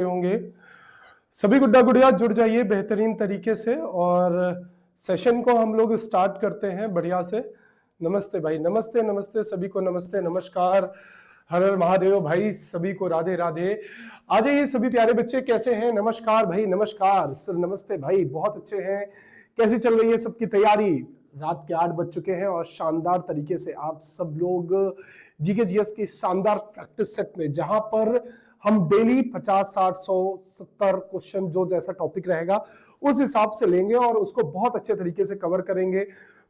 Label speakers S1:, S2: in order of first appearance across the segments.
S1: होंगे। सभी गुड्डा गुड़िया जुड़ जाइए बेहतरीन तरीके से और सेशन को हम लोग स्टार्ट करते हैं बढ़िया से। नमस्ते भाई, नमस्ते नमस्ते सभी को, नमस्ते नमस्कार, हर हर महादेव भाई, सभी को राधे राधे। आ जाइए सभी प्यारे बच्चे, कैसे हैं? नमस्कार भाई, नमस्कार सर, नमस्ते भाई, बहुत अच्छे हैं। कैसी चल रही है सबकी तैयारी? रात के 8 बज चुके हैं और शानदार तरीके से आप सब लोग जीके जीएस की शानदार प्रैक्टिस सेट में, जहां पर हम डेली 50, 60, 100, 70 क्वेश्चन जो जैसा टॉपिक रहेगा उस हिसाब से लेंगे और उसको बहुत अच्छे तरीके से कवर करेंगे।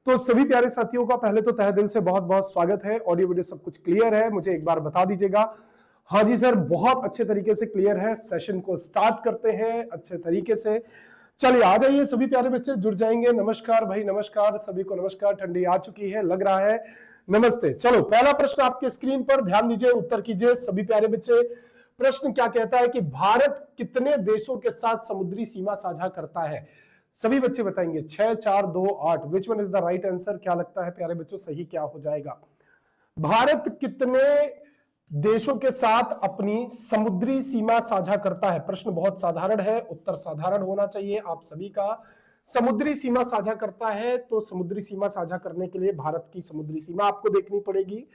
S1: तो सभी प्यारे साथियों का पहले तो तहे दिल से बहुत बहुत स्वागत है। ऑडियो वीडियो सब कुछ क्लियर है? मुझे एक बार बता दीजिएगा। हाँ जी सर, बहुत अच्छे तरीके से क्लियर है। सेशन को स्टार्ट करते हैं अच्छे तरीके से। चलिए आ जाइए सभी प्यारे बच्चे, जुड़ जाएंगे। नमस्कार भाई, नमस्कार सभी को, नमस्कार। ठंडी आ चुकी है लग रहा है। नमस्ते। चलो पहला प्रश्न आपके स्क्रीन पर, ध्यान दीजिए, उत्तर कीजिए सभी प्यारे बच्चे। प्रश्न क्या कहता है कि भारत कितने देशों के साथ समुद्री सीमा साझा करता है? सभी बच्चे बताएंगे। 6, 4, 2, 8। Which one is the right answer? क्या लगता है प्यारे बच्चों, सही क्या हो जाएगा? भारत कितने देशों के साथ अपनी समुद्री सीमा साझा करता है? प्रश्न बहुत साधारण है, उत्तर साधारण होना चाहिए आप सभी का। समुद्री सीमा साझा करता है तो समुद्री सीमा साझा करने के लिए भारत की समुद्री सीमा आपको देखनी पड़ेगी।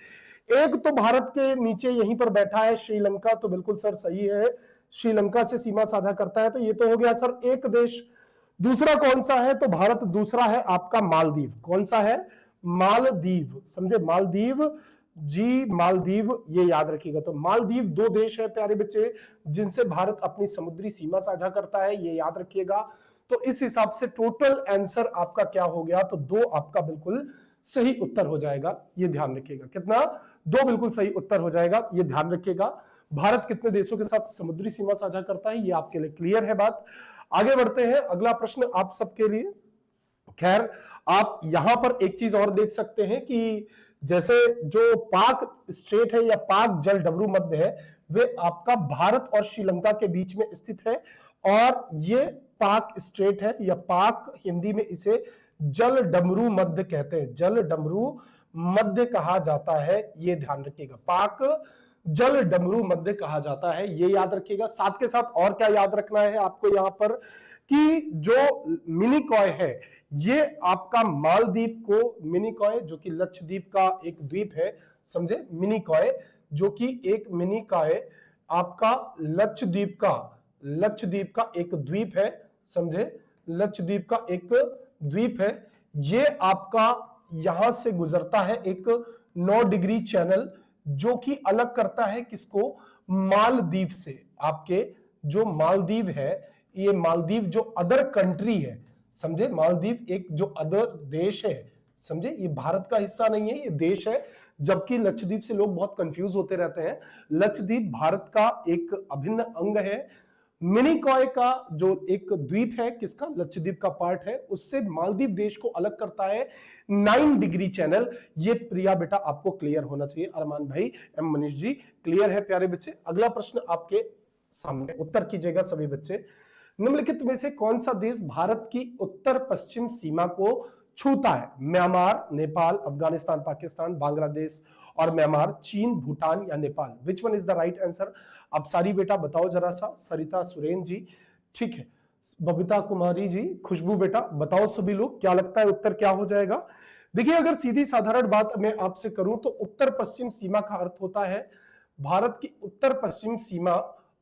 S1: एक तो भारत के नीचे यहीं पर बैठा है श्रीलंका, तो बिल्कुल सर सही है, श्रीलंका से सीमा साझा करता है, तो ये तो हो गया सर एक देश। दूसरा कौन सा है? तो भारत दूसरा है आपका मालदीव। कौन सा है? मालदीव, समझे? मालदीव जी, मालदीव, ये याद रखिएगा। तो मालदीव दो देश है प्यारे बच्चे जिनसे भारत अपनी समुद्री सीमा साझा करता है, ये याद रखिएगा। तो इस हिसाब से टोटल आंसर आपका क्या हो गया? तो 2 आपका बिल्कुल सही उत्तर हो जाएगा, ये ध्यान रखिएगा। कितना? 2 बिल्कुल सही उत्तर हो जाएगा, ये ध्यान रखिएगा। भारत कितने देशों के साथ समुद्री सीमा साझा करता है, ये आपके लिए क्लियर है बात। आगे बढ़ते हैं, अगला प्रश्न आप सबके लिए। खैर, आप यहां पर एक चीज और देख सकते हैं कि जैसे जो पाक स्ट्रेट है या पाक जल डमरू मध्य है, वे आपका भारत और श्रीलंका के बीच में स्थित है। और ये पाक स्ट्रेट है या पाक, हिंदी में इसे जल डमरू मध्य कहते हैं, जल डमरू मध्य कहा जाता है, ये ध्यान रखिएगा। पाक जल डमरू मध्य कहा जाता है, ये याद रखिएगा। साथ के साथ और क्या याद रखना है आपको यहां पर कि जो मिनिकॉय है, ये आपका मालदीव को, मिनिकॉय जो कि लक्षद्वीप का एक द्वीप है, समझे? मिनिकॉय जो कि एक मिनिकॉय आपका लक्षद्वीप का एक द्वीप है, समझे? लक्षद्वीप का एक द्वीप है। ये आपका यहां से गुजरता है एक 9 डिग्री चैनल, जो कि अलग करता है किसको? मालदीव से। आपके जो मालदीव है, ये मालदीव जो अदर कंट्री है, समझे? मालदीव एक जो अदर देश है, समझे? ये भारत का हिस्सा नहीं है, ये देश है। जबकि लक्षद्वीप से लोग बहुत कंफ्यूज होते रहते हैं। लक्षद्वीप भारत का एक अभिन्न अंग है। मिनिकॉय का जो एक द्वीप है, किसका? लक्षद्वीप का पार्ट है, उससे मालदीव देश को अलग करता है 9 डिग्री चैनल। ये प्रिया बेटा आपको क्लियर होना चाहिए। अरमान भाई, एम मनीष जी, क्लियर है प्यारे बच्चे? अगला प्रश्न आपके सामने, उत्तर कीजिएगा सभी बच्चे। निम्नलिखित में से कौन सा देश भारत की उत्तर पश्चिम सीमा को छूता है? म्यांमार, नेपाल, अफगानिस्तान, पाकिस्तान, बांग्लादेश और म्यांमार, चीन, भूटान या Nepal? Which one is the right answer? अब सारी बेटा बताओ जरा सा। सरिता सुरेन जी, ठीक है, बबीता कुमारी जी, खुशबू बेटा, बताओ सभी लोग, क्या लगता है उत्तर क्या हो जाएगा? देखिए, अगर सीधी साधारण बात मैं आपसे करूं तो उत्तर पश्चिम सीमा का अर्थ होता है भारत की उत्तर पश्चिम सीमा,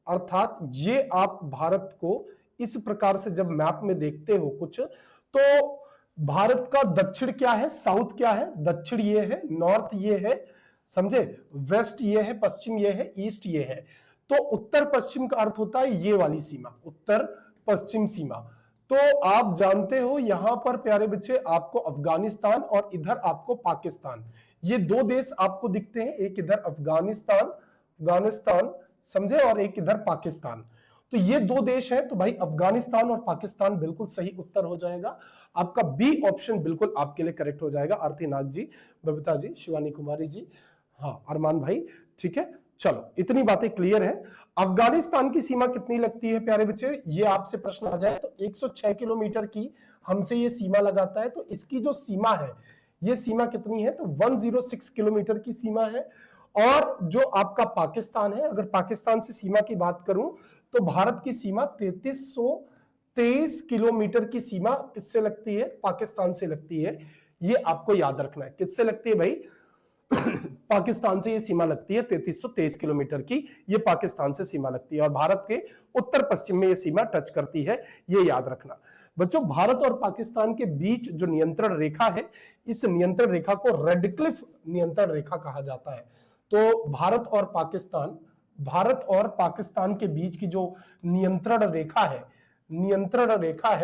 S1: अर्थात ये आप भारत को इस प्रकार से जब मैप में देखते हो कुछ, तो भारत का दक्षिण क्या है, साउथ क्या है? दक्षिण ये है, नॉर्थ ये है, समझे? वेस्ट ये है, पश्चिम ये है, ईस्ट ये है। तो उत्तर पश्चिम का अर्थ होता है ये वाली सीमा, उत्तर पश्चिम सीमा। तो आप जानते हो यहां पर प्यारे बच्चे आपको अफगानिस्तान और इधर आपको पाकिस्तान, ये 2 देश आपको दिखते हैं। एक इधर अफगानिस्तान, समझे? और एक इधर पाकिस्तान। तो ये 2 देश हैं। तो भाई अफगानिस्तान और पाकिस्तान बिल्कुल सही उत्तर हो जाएगा। आपका बी ऑप्शन बिल्कुल आपके लिए करेक्ट हो जाएगा। आरती नाग जी, बबीता जी, शिवानी कुमारी जी, हाँ, अरमान भाई, ठीक है। चलो, इतनी बातें क्लियर है। अफगानिस्तान की सीमा कितनी लगती है प्यारे बच्चे? ये आपसे प्रश्न आ जाए तो 106 किलोमीटर की हमसे ये सीमा लगाता है। तो इसकी जो सीमा है, ये सीमा कितनी है? तो 106 किलोमीटर की सीमा है। और जो आपका पाकिस्तान है, अगर पाकिस्तान से सीमा की बात करूं तो भारत की सीमा 3323 किलोमीटर की सीमा किससे लगती है? पाकिस्तान से लगती है। ये आपको याद रखना है। किससे लगती है भाई? पाकिस्तान से ये सीमा लगती है 3323 किलोमीटर की, ये पाकिस्तान से सीमा लगती है और भारत के उत्तर पश्चिम में ये सीमा टच करती है, ये याद रखना। बच्चों, भारत और पाकिस्तान के बीच जो नियंत्रण रेखा है, इस नियंत्रण रेखा को रेडक्लिफ नियंत्रण रेखा कहा जाता है। तो भारत और पाकिस्तान के बीच की जो नियंत्रण रेखा है,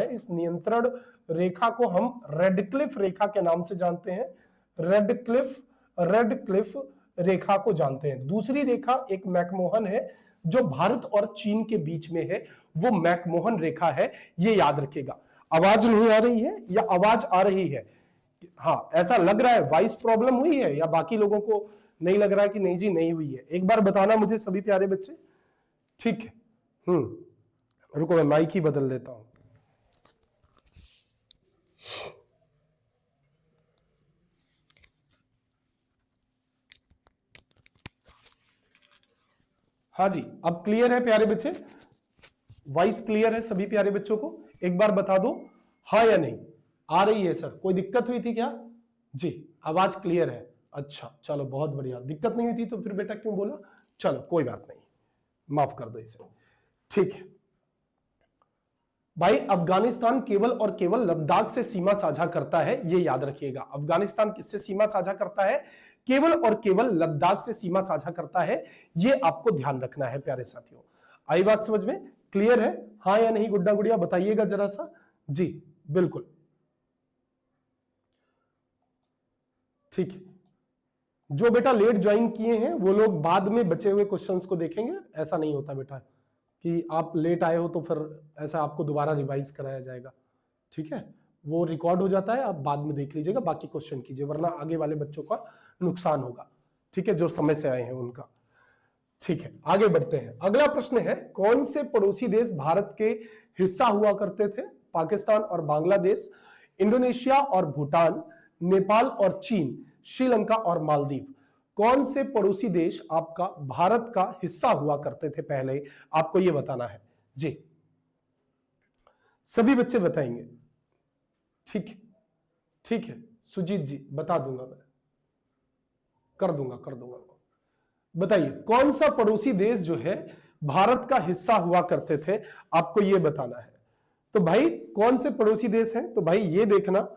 S1: इस नियंत्रण रेखा को हम रेडक्लिफ रेखा के नाम से जानते हैं। रेडक्लिफ रेखा को जानते हैं। दूसरी रेखा एक मैकमोहन है जो भारत और चीन के बीच में है, वो मैकमोहन रेखा है, ये याद रखिएगा। आवाज नहीं आ रही है या आवाज आ रही है? हाँ, ऐसा लग रहा है वॉइस प्रॉब्लम हुई है या बाकी लोगों को नहीं लग रहा है कि नहीं जी नहीं हुई है? एक बार बताना मुझे सभी प्यारे बच्चे। ठीक है, रुको मैं माइक ही बदल लेता हूं। हाँ जी, अब क्लियर है प्यारे बच्चे? वॉइस क्लियर है सभी प्यारे बच्चों को? एक बार बता दो हाँ या नहीं। आ रही है सर? कोई दिक्कत हुई थी क्या? जी, आवाज क्लियर है। अच्छा चलो बहुत बढ़िया। दिक्कत नहीं हुई थी तो फिर बेटा क्यों बोला? चलो कोई बात नहीं, माफ कर दो इसे। ठीक है भाई, अफगानिस्तान केवल और केवल लद्दाख से सीमा साझा करता है, ये याद रखिएगा। अफगानिस्तान किससे सीमा साझा करता है? केवल और केवल लद्दाख से सीमा साझा करता है, ये आपको ध्यान रखना है प्यारे साथियों। आई बात समझ में? क्लियर है? हाँ या नहीं गुड्डा गुड़िया बताइएगा जरा सा। जी बिल्कुल ठीक है। जो बेटा लेट ज्वाइन किए हैं वो लोग बाद में बचे हुए क्वेश्चंस को देखेंगे। ऐसा नहीं होता बेटा कि आप लेट आए हो तो फिर ऐसा आपको दोबारा रिवाइज कराया जाएगा। ठीक है, वो रिकॉर्ड हो जाता है, आप बाद में देख लीजिएगा, बाकी क्वेश्चन कीजिए, वरना आगे वाले बच्चों का नुकसान होगा। ठीक है, जो समय से आए हैं उनका। ठीक है, आगे बढ़ते हैं। अगला प्रश्न है, कौन से पड़ोसी देश भारत के हिस्सा हुआ करते थे? पाकिस्तान और बांग्लादेश, इंडोनेशिया और भूटान, नेपाल और चीन, श्रीलंका और मालदीव। कौन से पड़ोसी देश आपका भारत का हिस्सा हुआ करते थे पहले? आपको यह बताना है जी। सभी बच्चे बताएंगे। ठीक है, ठीक है सुजीत जी बता दूंगा, मैं कर दूंगा। बताइए कौन सा पड़ोसी देश जो है भारत का हिस्सा हुआ करते थे, आपको यह बताना है। तो भाई कौन से पड़ोसी देश हैं? तो भाई ये देखना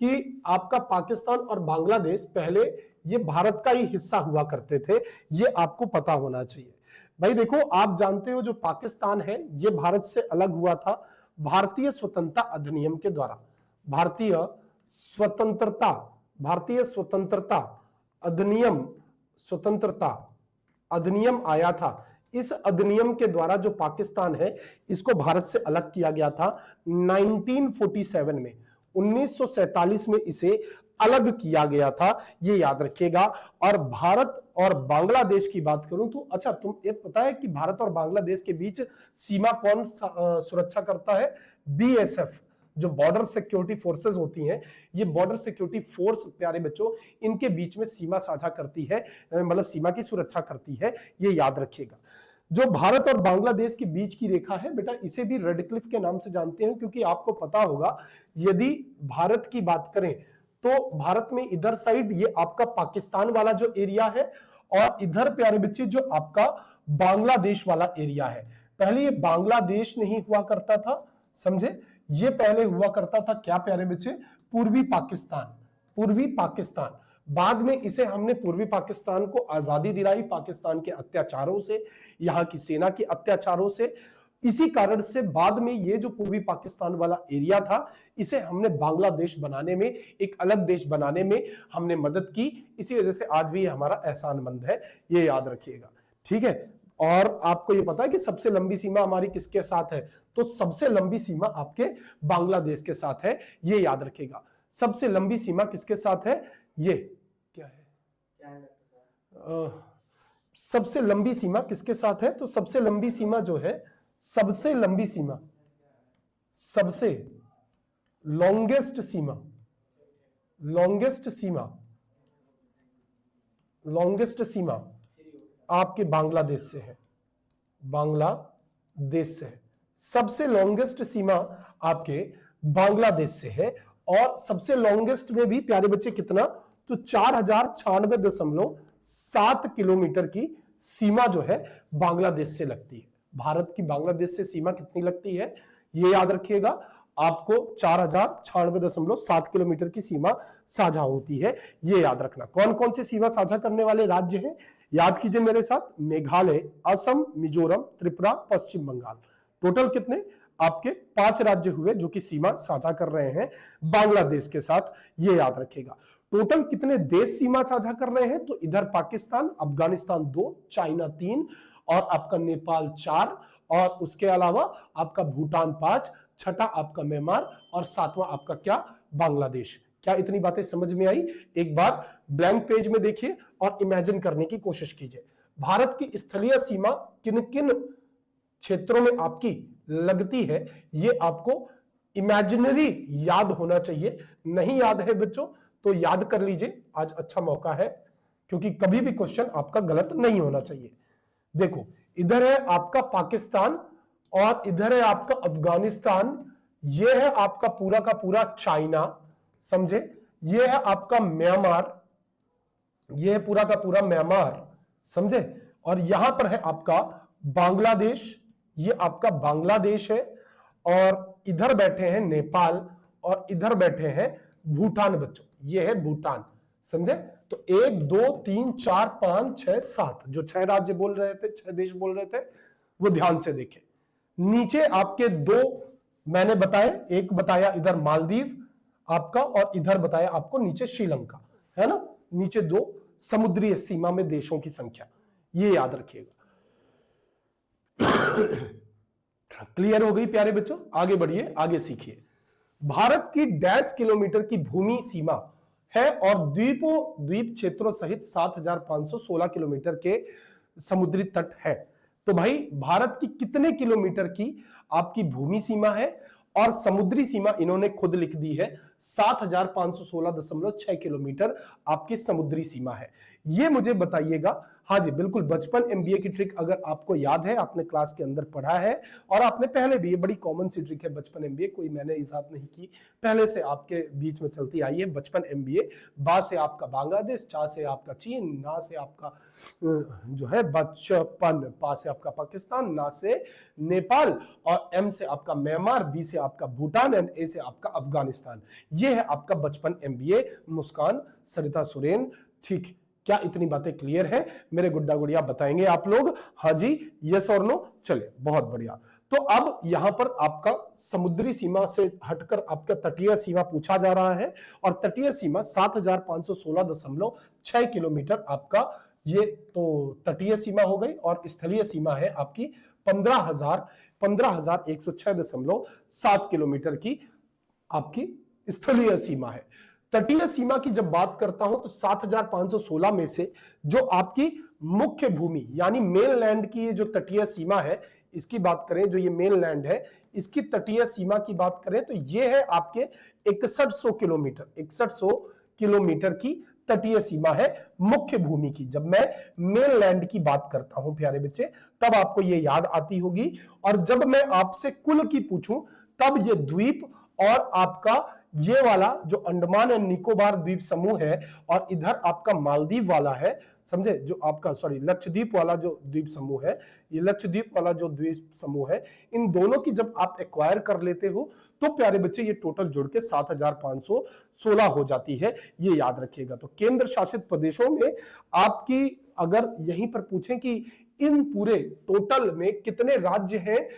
S1: कि आपका पाकिस्तान और बांग्लादेश पहले ये भारत का ही हिस्सा हुआ करते थे, ये आपको पता होना चाहिए। भाई देखो, आप जानते हो जो पाकिस्तान है ये भारत से अलग हुआ था भारतीय स्वतंत्रता अधिनियम के द्वारा। भारतीय स्वतंत्रता अधिनियम आया था। इस अधिनियम के द्वारा जो पाकिस्तान है इसको भारत से अलग किया गया था 1947 में। 1947 में इसे अलग किया गया था, ये याद रखिएगा। और भारत और बांग्लादेश की बात करूं तो अच्छा, तुम ये पता है कि भारत और बांग्लादेश के बीच सीमा कौन सुरक्षा करता है? बीएसएफ, जो बॉर्डर सिक्योरिटी फोर्सेस होती हैं, ये बॉर्डर सिक्योरिटी फोर्स प्यारे बच्चों इनके बीच में सीमा साझा करती है, मतलब सीमा की सुरक्षा करती है, ये याद रखिएगा। जो भारत और बांग्लादेश के बीच की रेखा है बेटा, इसे भी रेडक्लिफ के नाम से जानते हैं, क्योंकि आपको पता होगा यदि भारत की बात करें तो भारत में इधर साइड ये आपका पाकिस्तान वाला जो एरिया है और इधर प्यारे बच्चे जो आपका बांग्लादेश वाला एरिया है। पहले ये बांग्लादेश नहीं हुआ करता था, समझे? ये पहले हुआ करता था क्या प्यारे बच्चे? पूर्वी पाकिस्तान। बाद में इसे हमने पूर्वी पाकिस्तान को आजादी दिलाई पाकिस्तान के अत्याचारों से, यहाँ की सेना के अत्याचारों से। इसी कारण से बाद में ये जो पूर्वी पाकिस्तान वाला एरिया था इसे हमने बांग्लादेश बनाने में, एक अलग देश बनाने में हमने मदद की। इसी वजह से आज भी ये हमारा एहसानमंद है, ये याद रखिएगा। ठीक है, और आपको ये पता है कि सबसे लंबी सीमा हमारी किसके साथ है? तो सबसे लंबी सीमा आपके बांग्लादेश के साथ है, ये याद रखिएगा। सबसे लंबी सीमा किसके साथ है? ये क्या है? सबसे लंबी सीमा किसके साथ है? तो सबसे लंबी सीमा जो है, सबसे लॉन्गेस्ट सीमा आपके बांग्लादेश से है। बांग्लादेश देश से है। सबसे लॉन्गेस्ट सीमा आपके बांग्लादेश से है और सबसे लॉन्गेस्ट में भी प्यारे बच्चे कितना, तो 4096.7 किलोमीटर की सीमा जो है बांग्लादेश से लगती है। भारत की बांग्लादेश से सीमा कितनी लगती है ये याद रखिएगा, आपको 4096.7 किलोमीटर की सीमा साझा होती है, ये याद रखना। कौन कौन सी सीमा साझा करने वाले राज्य हैं याद कीजिए मेरे साथ, मेघालय, असम, मिजोरम, त्रिपुरा, पश्चिम बंगाल। टोटल कितने आपके 5 राज्य हुए जो कि सीमा साझा कर रहे हैं बांग्लादेश के साथ, ये याद रखिएगा। टोटल कितने देश सीमा साझा कर रहे हैं, तो इधर पाकिस्तान, अफगानिस्तान 2, चाइना 3 और आपका नेपाल 4 और उसके अलावा आपका भूटान 5, छठा आपका म्यांमार और सातवां आपका क्या, बांग्लादेश। क्या इतनी बातें समझ में आई? एक बार ब्लैंक पेज में देखिए और इमेजिन करने की कोशिश कीजिए। भारत की स्थलीय सीमा किन किन क्षेत्रों में आपकी लगती है, ये आपको इमेजिनरी याद होना चाहिए। नहीं याद है बच्चों तो याद कर लीजिए, आज अच्छा मौका है, क्योंकि कभी भी क्वेश्चन आपका गलत नहीं होना चाहिए। देखो इधर है आपका पाकिस्तान और इधर है आपका अफगानिस्तान, ये है आपका पूरा का पूरा चाइना, समझे, ये है आपका म्यांमार, ये है पूरा का पूरा म्यांमार, समझे, और यहां पर है आपका बांग्लादेश, ये आपका बांग्लादेश है, और इधर बैठे हैं नेपाल और इधर बैठे हैं भूटान बच्चों, ये है भूटान, समझे। तो 1 2 3 4 5 6 7 जो 6 राज्य बोल रहे थे, 6 देश बोल रहे थे, वो ध्यान से देखें। नीचे आपके 2 मैंने बताए, एक बताया इधर मालदीव आपका और इधर बताया आपको नीचे श्रीलंका, है ना। नीचे 2 समुद्री सीमा में देशों की संख्या, ये याद रखिएगा। क्लियर हो गई प्यारे बच्चों? आगे बढ़िए, आगे सीखिए। भारत की डैश किलोमीटर की भूमि सीमा है और द्वीप क्षेत्रों सहित 7516 किलोमीटर के समुद्री तट है। तो भाई भारत की कितने किलोमीटर की आपकी भूमि सीमा है और समुद्री सीमा इन्होंने खुद लिख दी है, 7516.6 किलोमीटर आपकी समुद्री सीमा है। ये मुझे बताइएगा। हाँ जी बिल्कुल, बचपन एमबीए की ट्रिक अगर आपको याद है, आपने क्लास के अंदर पढ़ा है और आपने पहले भी, ये बड़ी कॉमन सी ट्रिक है बचपन एमबीए, कोई मैंने इजाद नहीं की, पहले से आपके बीच में चलती आई है बचपन एमबीए। बा से आपका बांग्लादेश, चा से आपका चीन, ना से आपका जो है बचपन, पा से आपका पाकिस्तान, ना से नेपाल और एम से आपका म्यांमार, बी से आपका भूटान एंड ए से आपका अफगानिस्तान। ये है आपका बचपन एमबीए। मुस्कान, सरिता सुरेन, ठीक। क्या इतनी बातें क्लियर है मेरे गुड्डा गुड़िया? बताएंगे आप लोग हाँ जी, यस और नो? चलिए बहुत बढ़िया। तो अब यहां पर आपका समुद्री सीमा से हटकर आपका तटीय सीमा पूछा जा रहा है और तटीय सीमा 7516.6 किलोमीटर आपका, ये तो तटीय सीमा हो गई और स्थलीय सीमा है आपकी 15,106.7 किलोमीटर की आपकी स्थलीय सीमा है। तटीय सीमा की जब बात करता हूं तो 7516 में से जो आपकी मुख्य भूमि यानी मेन लैंड की ये जो तटीय सीमा है, इसकी बात करें, जो ये मेन लैंड है इसकी तटीय सीमा की बात करें तो ये है आपके 6100 किलोमीटर, 6100 किलोमीटर की तटीय सीमा है मुख्य भूमि की। जब मैं मेन लैंड की बात करता हूं प्यारे बच्चे, तब आपको ये याद आती होगी। और जब मैं आपसे कुल की पूछूं तब ये द्वीप और आपका ये वाला जो अंडमान एंड निकोबार द्वीप समूह है और इधर आपका मालदीव वाला है, समझे, जो आपका लक्षद्वीप वाला जो द्वीप समूह है, ये लक्षद्वीप वाला जो द्वीप समूह है, इन दोनों की जब आप एक्वायर कर लेते हो तो प्यारे बच्चे ये टोटल जुड़ के 7516 हो जाती है, ये याद रखिएगा। तो केंद्र शासित प्रदेशों में आपकी अगर यहीं पर पूछें कि इन पूरे टोटल में कितने राज्य हैं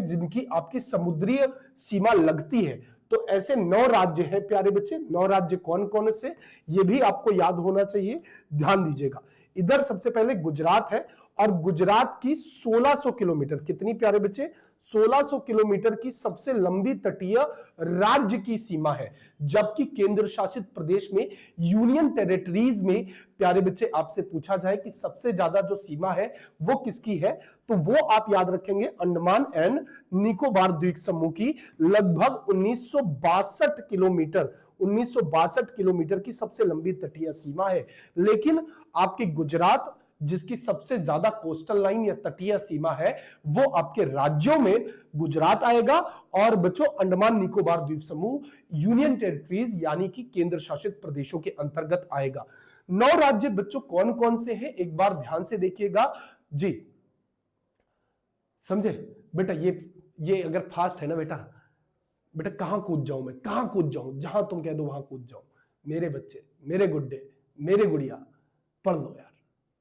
S1: जिनकी आपकी समुद्रीय सीमा लगती है, तो ऐसे 9 राज्य हैं प्यारे बच्चे। 9 राज्य कौन कौन से, ये भी आपको याद होना चाहिए, ध्यान दीजिएगा। इधर सबसे पहले गुजरात है और गुजरात की 1600 किलोमीटर, कितनी प्यारे बच्चे, 1600 किलोमीटर की सबसे लंबी तटीय राज्य की सीमा है। जबकि केंद्र शासित प्रदेश में, यूनियन टेरिटरीज में प्यारे बच्चे आपसे पूछा जाए कि सबसे ज्यादा जो सीमा है वो किसकी है, तो वो आप याद रखेंगे अंडमान एंड निकोबार द्वीप समूह की लगभग 1962 किलोमीटर, 1962 किलोमीटर की सबसे लंबी तटीय सीमा है। लेकिन आपकी गुजरात जिसकी सबसे ज्यादा कोस्टल लाइन या तटीय सीमा है वो आपके राज्यों में गुजरात आएगा और बच्चों अंडमान निकोबार द्वीप समूह यूनियन टेरिटरीज यानी कि केंद्र शासित प्रदेशों के अंतर्गत आएगा। 9 राज्य बच्चों कौन कौन से हैं एक बार ध्यान से देखिएगा जी, समझे बेटा। ये अगर फास्ट है ना बेटा, बेटा कहां कूद जाऊं मैं, कहां कूद जाऊं, जहां तुम कह दो वहां कूद जाऊं। मेरे बच्चे, मेरे गुड्डे, मेरे गुड़िया, पढ़ लो यार,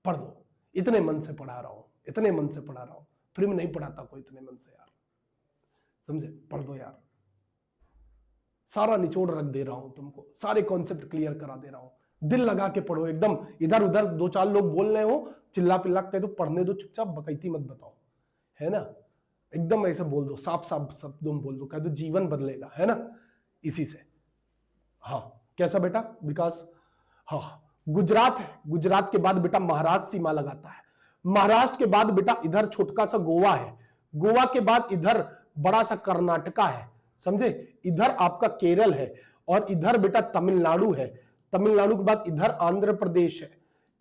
S1: पढ़ लो। इतने मन से पढ़ा रहा हूं, इतने मन से पढ़ा रहा हूं, फ्री में नहीं पढ़ाता कोई इतने मन से यार, समझे। पढ़ दो यार, सारा निचोड़ रख दे रहा हूं तुमको, सारे कॉन्सेप्ट क्लियर करा दे रहा हूं। दिल लगा के पढ़ो एकदम। इधर उधर 2-4 लोग बोल रहे हो, चिल्ला पिल्ला कह दो, पढ़ने दो चुपचाप, बकैती मत बताओ, है ना। एकदम ऐसे बोल दो, साफ साफ शब्दों में बोल दो, कह दो जीवन बदलेगा, है ना, इसी से। हाँ कैसा बेटा विकास। हाँ गुजरात है, गुजरात के बाद बेटा महाराष्ट्र सीमा लगाता है, महाराष्ट्र के बाद बेटा इधर छोटका सा गोवा है, गोवा के बाद इधर बड़ा सा कर्नाटका है, समझे। इधर आपका केरल है और इधर बेटा तमिलनाडु है, तमिलनाडु के बाद इधर आंध्र प्रदेश है,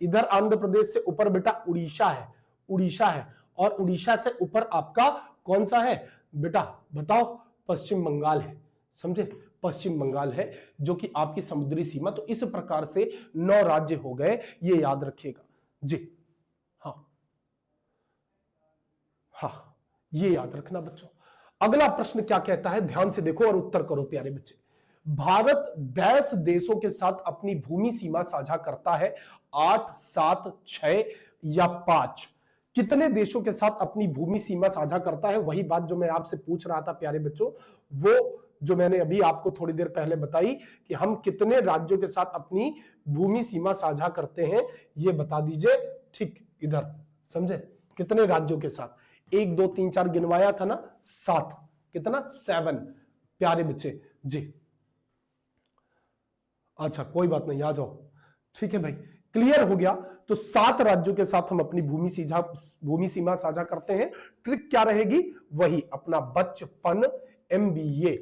S1: इधर आंध्र प्रदेश से ऊपर बेटा उड़ीसा है, उड़ीसा है, और उड़ीसा से ऊपर आपका कौन सा है बेटा बताओ, पश्चिम बंगाल है, समझे। पश्चिम बंगाल है जो कि आपकी समुद्री सीमा। तो इस प्रकार से 9 राज्य हो गए, ये याद रखिएगा जी। हाँ हाँ ये याद रखना बच्चों। अगला प्रश्न क्या कहता है, ध्यान से देखो और उत्तर करो प्यारे बच्चे। भारत 10 देशों के साथ अपनी भूमि सीमा साझा करता है, 8, 7, 6 या 5। कितने देशों के साथ अपनी भूमि सीमा साझा करता है, वही बात जो मैं आपसे पूछ रहा था प्यारे बच्चों, वो जो मैंने अभी आपको थोड़ी देर पहले बताई कि हम कितने राज्यों के साथ अपनी भूमि सीमा साझा करते हैं, ये बता दीजिए। ठीक इधर, समझे, कितने राज्यों के साथ, 1 2 3 4 गिनवाया था ना, 7, कितना 7 प्यारे बच्चे जी। अच्छा कोई बात नहीं, आ जाओ, ठीक है भाई, क्लियर हो गया। तो 7 राज्यों के साथ हम अपनी भूमि सीमा साझा करते हैं। ट्रिक क्या रहेगी, वही अपना बचपन, MBA।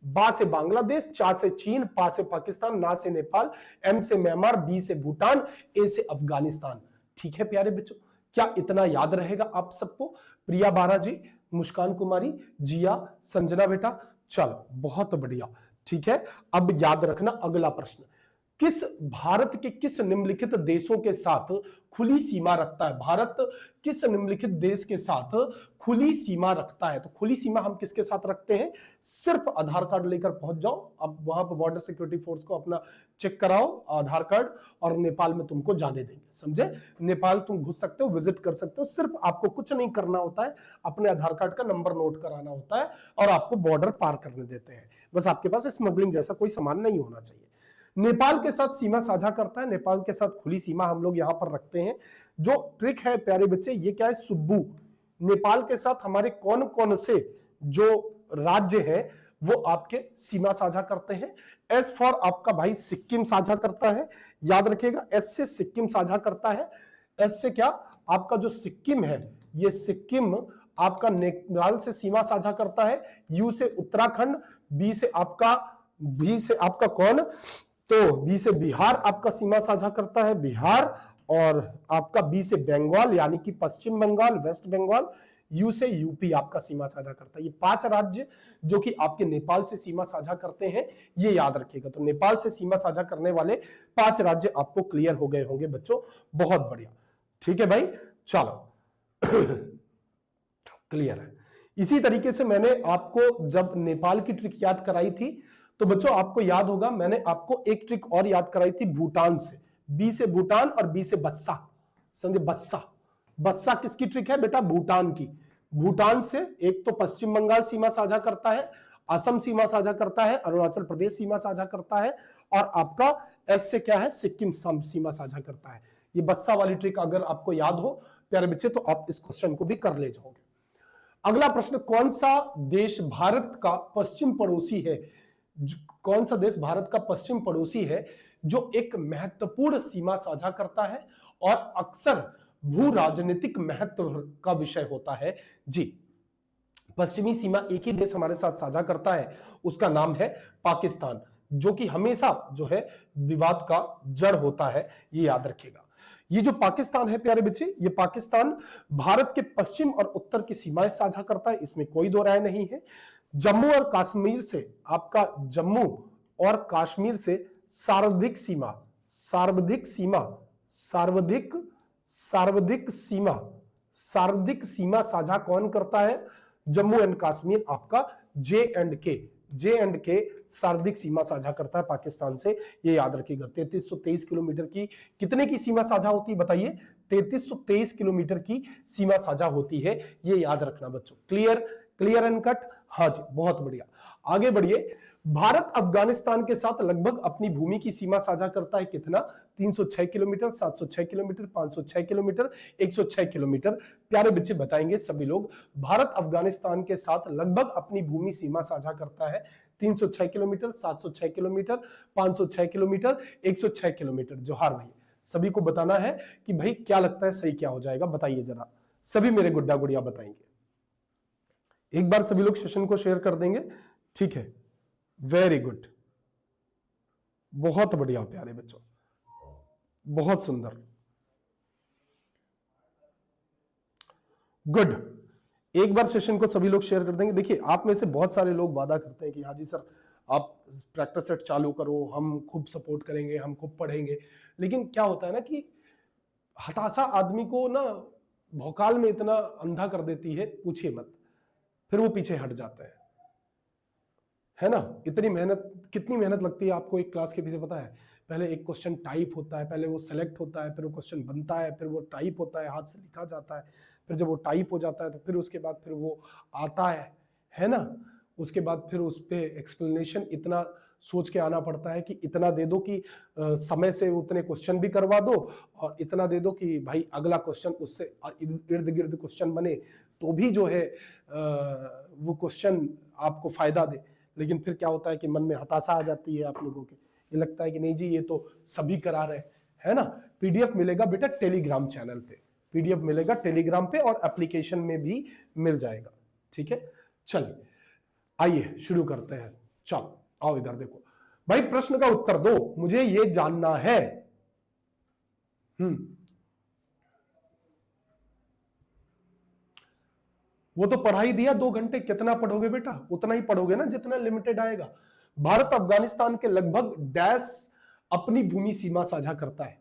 S1: बा से बांग्लादेश, चा से चीन, पा से पाकिस्तान, ना से नेपाल, M से म्यांमार, B से भूटान, A से अफगानिस्तान। ठीक है प्यारे बच्चों, क्या इतना याद रहेगा आप सबको। प्रिया बारा जी, मुस्कान कुमारी, जिया, संजना बेटा, चलो बहुत बढ़िया। ठीक है, अब याद रखना अगला प्रश्न, किस भारत के किस निम्नलिखित देशों के साथ खुली सीमा रखता है, भारत किस निम्नलिखित देश के साथ खुली सीमा रखता है। तो खुली सीमा हम किसके साथ रखते हैं, सिर्फ आधार कार्ड लेकर पहुंच जाओ, अब वहां पर बॉर्डर सिक्योरिटी फोर्स को अपना चेक कराओ आधार कार्ड, और नेपाल में तुमको जाने देंगे, समझे। नेपाल तुम घुस सकते हो, विजिट कर सकते हो, सिर्फ आपको कुछ नहीं करना होता है, अपने आधार कार्ड का नंबर नोट कराना होता है और आपको बॉर्डर पार करने देते हैं। बस आपके पास स्मगलिंग जैसा कोई सामान नहीं होना चाहिए। नेपाल के साथ सीमा साझा करता है, नेपाल के साथ खुली सीमा हम लोग यहां पर रखते हैं। जो ट्रिक है प्यारे बच्चे, ये क्या है, सुब्बू। नेपाल के साथ हमारे कौन कौन से जो राज्य हैं वो आपके सीमा साझा करते हैं। एस फॉर आपका भाई सिक्किम साझा करता है, याद रखिएगा, एस से सिक्किम साझा करता है। एस से क्या, आपका जो सिक्किम है, ये सिक्किम आपका नेपाल से सीमा साझा करता है। यू से उत्तराखंड, बी से आपका कौन, तो बी से बिहार आपका सीमा साझा करता है, बिहार, और आपका बी से बंगाल यानी कि पश्चिम बंगाल, वेस्ट बंगाल, यू से यूपी आपका सीमा साझा करता है। ये 5 राज्य जो कि आपके नेपाल से सीमा साझा करते हैं, ये याद रखिएगा। तो नेपाल से सीमा साझा करने वाले 5 राज्य आपको क्लियर हो गए होंगे बच्चों, बहुत बढ़िया। ठीक है भाई, चलो क्लियर है। इसी तरीके से मैंने आपको जब नेपाल की ट्रिक याद कराई थी, तो बच्चों आपको याद होगा मैंने आपको एक ट्रिक और याद कराई थी भूटान से, बी से भूटान और बी से बस्सा, समझे। बस्सा किसकी ट्रिक है बेटा, भूटान की। भूटान से एक तो पश्चिम बंगाल सीमा साझा करता है, असम सीमा साझा करता है, अरुणाचल प्रदेश सीमा साझा करता है, और आपका एस से क्या है, सिक्किम सीमा साझा करता है। ये बस्सा वाली ट्रिक अगर आपको याद हो प्यारे बच्चे, तो आप इस क्वेश्चन को भी कर ले जाओगे। अगला प्रश्न, कौन सा देश भारत का पश्चिम पड़ोसी है, कौन सा देश भारत का पश्चिम पड़ोसी है जो एक महत्वपूर्ण सीमा साझा करता है और अक्सर भू राजनीतिक महत्व का विषय होता है जी। पश्चिमी सीमा एक ही देश हमारे साथ साझा करता है, उसका नाम है पाकिस्तान, जो कि हमेशा जो है विवाद का जड़ होता है, ये याद रखिएगा। ये जो पाकिस्तान है प्यारे बच्चे, ये पाकिस्तान भारत के पश्चिम और उत्तर की सीमाएं साझा करता है, इसमें कोई दो राय नहीं है। जम्मू और कश्मीर से, आपका जम्मू और कश्मीर से सर्वाधिक सीमा, सर्वाधिक सीमा, सर्वाधिक सर्वाधिक सीमा, सर्वाधिक सीमा साझा कौन करता है? जम्मू एंड कश्मीर, आपका जे एंड के सर्वाधिक सीमा साझा करता है पाकिस्तान से, ये याद रखिएगा। 3323 किलोमीटर की कितने की सीमा साझा होती है बताइए? 3323 किलोमीटर की सीमा साझा होती है, ये याद रखना बच्चों। Clear, clear and cut? हाँ जी, बहुत बढ़िया। आगे बढ़िए। भारत अफगानिस्तान के साथ लगभग अपनी भूमि की सीमा साझा करता है, कितना? 306 किलोमीटर, 706 किलोमीटर, 506 किलोमीटर, 106 किलोमीटर। प्यारे बच्चे बताएंगे सभी लोग, भारत अफगानिस्तान के साथ लगभग अपनी भूमि सीमा साझा करता है 306 किलोमीटर, 706 किलोमीटर, 506 किलोमीटर, 106 किलोमीटर। जोहार भाई, सभी को बताना है कि भाई क्या लगता है सही क्या हो जाएगा, बताइए जरा, सभी मेरे गुड्डा गुड़िया बताएंगे। एक बार सभी लोग सेशन को शेयर कर देंगे, ठीक है? वेरी गुड, बहुत बढ़िया प्यारे बच्चों, बहुत सुंदर, गुड। एक बार सेशन को सभी लोग शेयर कर देंगे। देखिए, आप में से बहुत सारे लोग वादा करते हैं कि हाँ जी सर, आप प्रैक्टिस सेट चालू करो, हम खूब सपोर्ट करेंगे, हम खूब पढ़ेंगे। लेकिन क्या होता है ना कि हताशा आदमी को ना भौकाल में इतना अंधा कर देती है, पूछिए मत, फिर वो पीछे हट जाता है ना? इतनी मेहनत, कितनी मेहनत लगती है आपको एक क्लास के पीछे, पता है? पहले एक क्वेश्चन टाइप होता है, पहले वो सेलेक्ट होता है, फिर वो क्वेश्चन बनता है, फिर वो टाइप होता है, हाथ से लिखा जाता है, फिर जब वो टाइप हो जाता है तो फिर उसके बाद फिर वो आता है ना? उसके बाद फिर उस पर एक्सप्लेनेशन इतना सोच के आना पड़ता है कि इतना दे दो कि समय से उतने क्वेश्चन भी करवा दो, और इतना दे दो कि भाई अगला क्वेश्चन उससे इर्द गिर्द क्वेश्चन बने तो भी जो है वो क्वेश्चन आपको फायदा दे। लेकिन फिर क्या होता है कि मन में हताशा आ जाती है आप लोगों के, ये लगता है कि नहीं जी ये तो सभी करा रहे है ना? पीडीएफ मिलेगा बेटा टेलीग्राम चैनल पे, पीडीएफ मिलेगा टेलीग्राम पे और एप्लीकेशन में भी मिल जाएगा, ठीक है? चलिए आइए शुरू करते हैं। चलो आओ इधर देखो भाई, प्रश्न का उत्तर दो, मुझे ये जानना है। वो तो पढ़ाई दिया 2 घंटे, कितना पढ़ोगे बेटा? उतना ही पढ़ोगे ना जितना लिमिटेड आएगा। भारत अफगानिस्तान के लगभग डैश अपनी भूमि सीमा साझा करता है,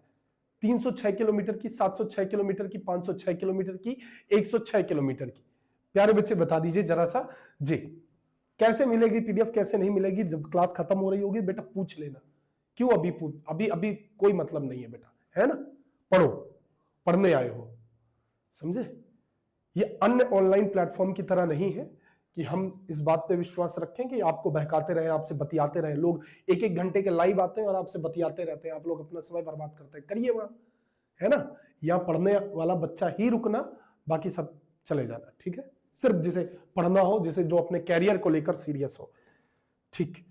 S1: 306 किलोमीटर की, 706 किलोमीटर की, 506 किलोमीटर की, 106 किलोमीटर की। प्यारे बच्चे बता दीजिए जरा सा जी, कैसे मिलेगी पीडीएफ, कैसे नहीं मिलेगी? जब क्लास खत्म हो रही होगी बेटा पूछ लेना। क्यों अभी अभी अभी कोई मतलब नहीं है बेटा, है ना? पढ़ो, पढ़ने आए हो, समझे? ये अन्य ऑनलाइन प्लेटफॉर्म की तरह नहीं है कि हम इस बात पे विश्वास रखें कि आपको बहकाते रहे, आपसे बतियाते रहे। लोग 1-1 घंटे के लाइव आते हैं और आपसे बतियाते रहते हैं, आप लोग अपना समय बर्बाद करते हैं। करिए वहां, है ना? यहाँ पढ़ने वाला बच्चा ही रुकना, बाकी सब चले जाना, ठीक है? सिर्फ जिसे पढ़ना हो, जिसे जो अपने कैरियर को लेकर सीरियस हो, ठीक।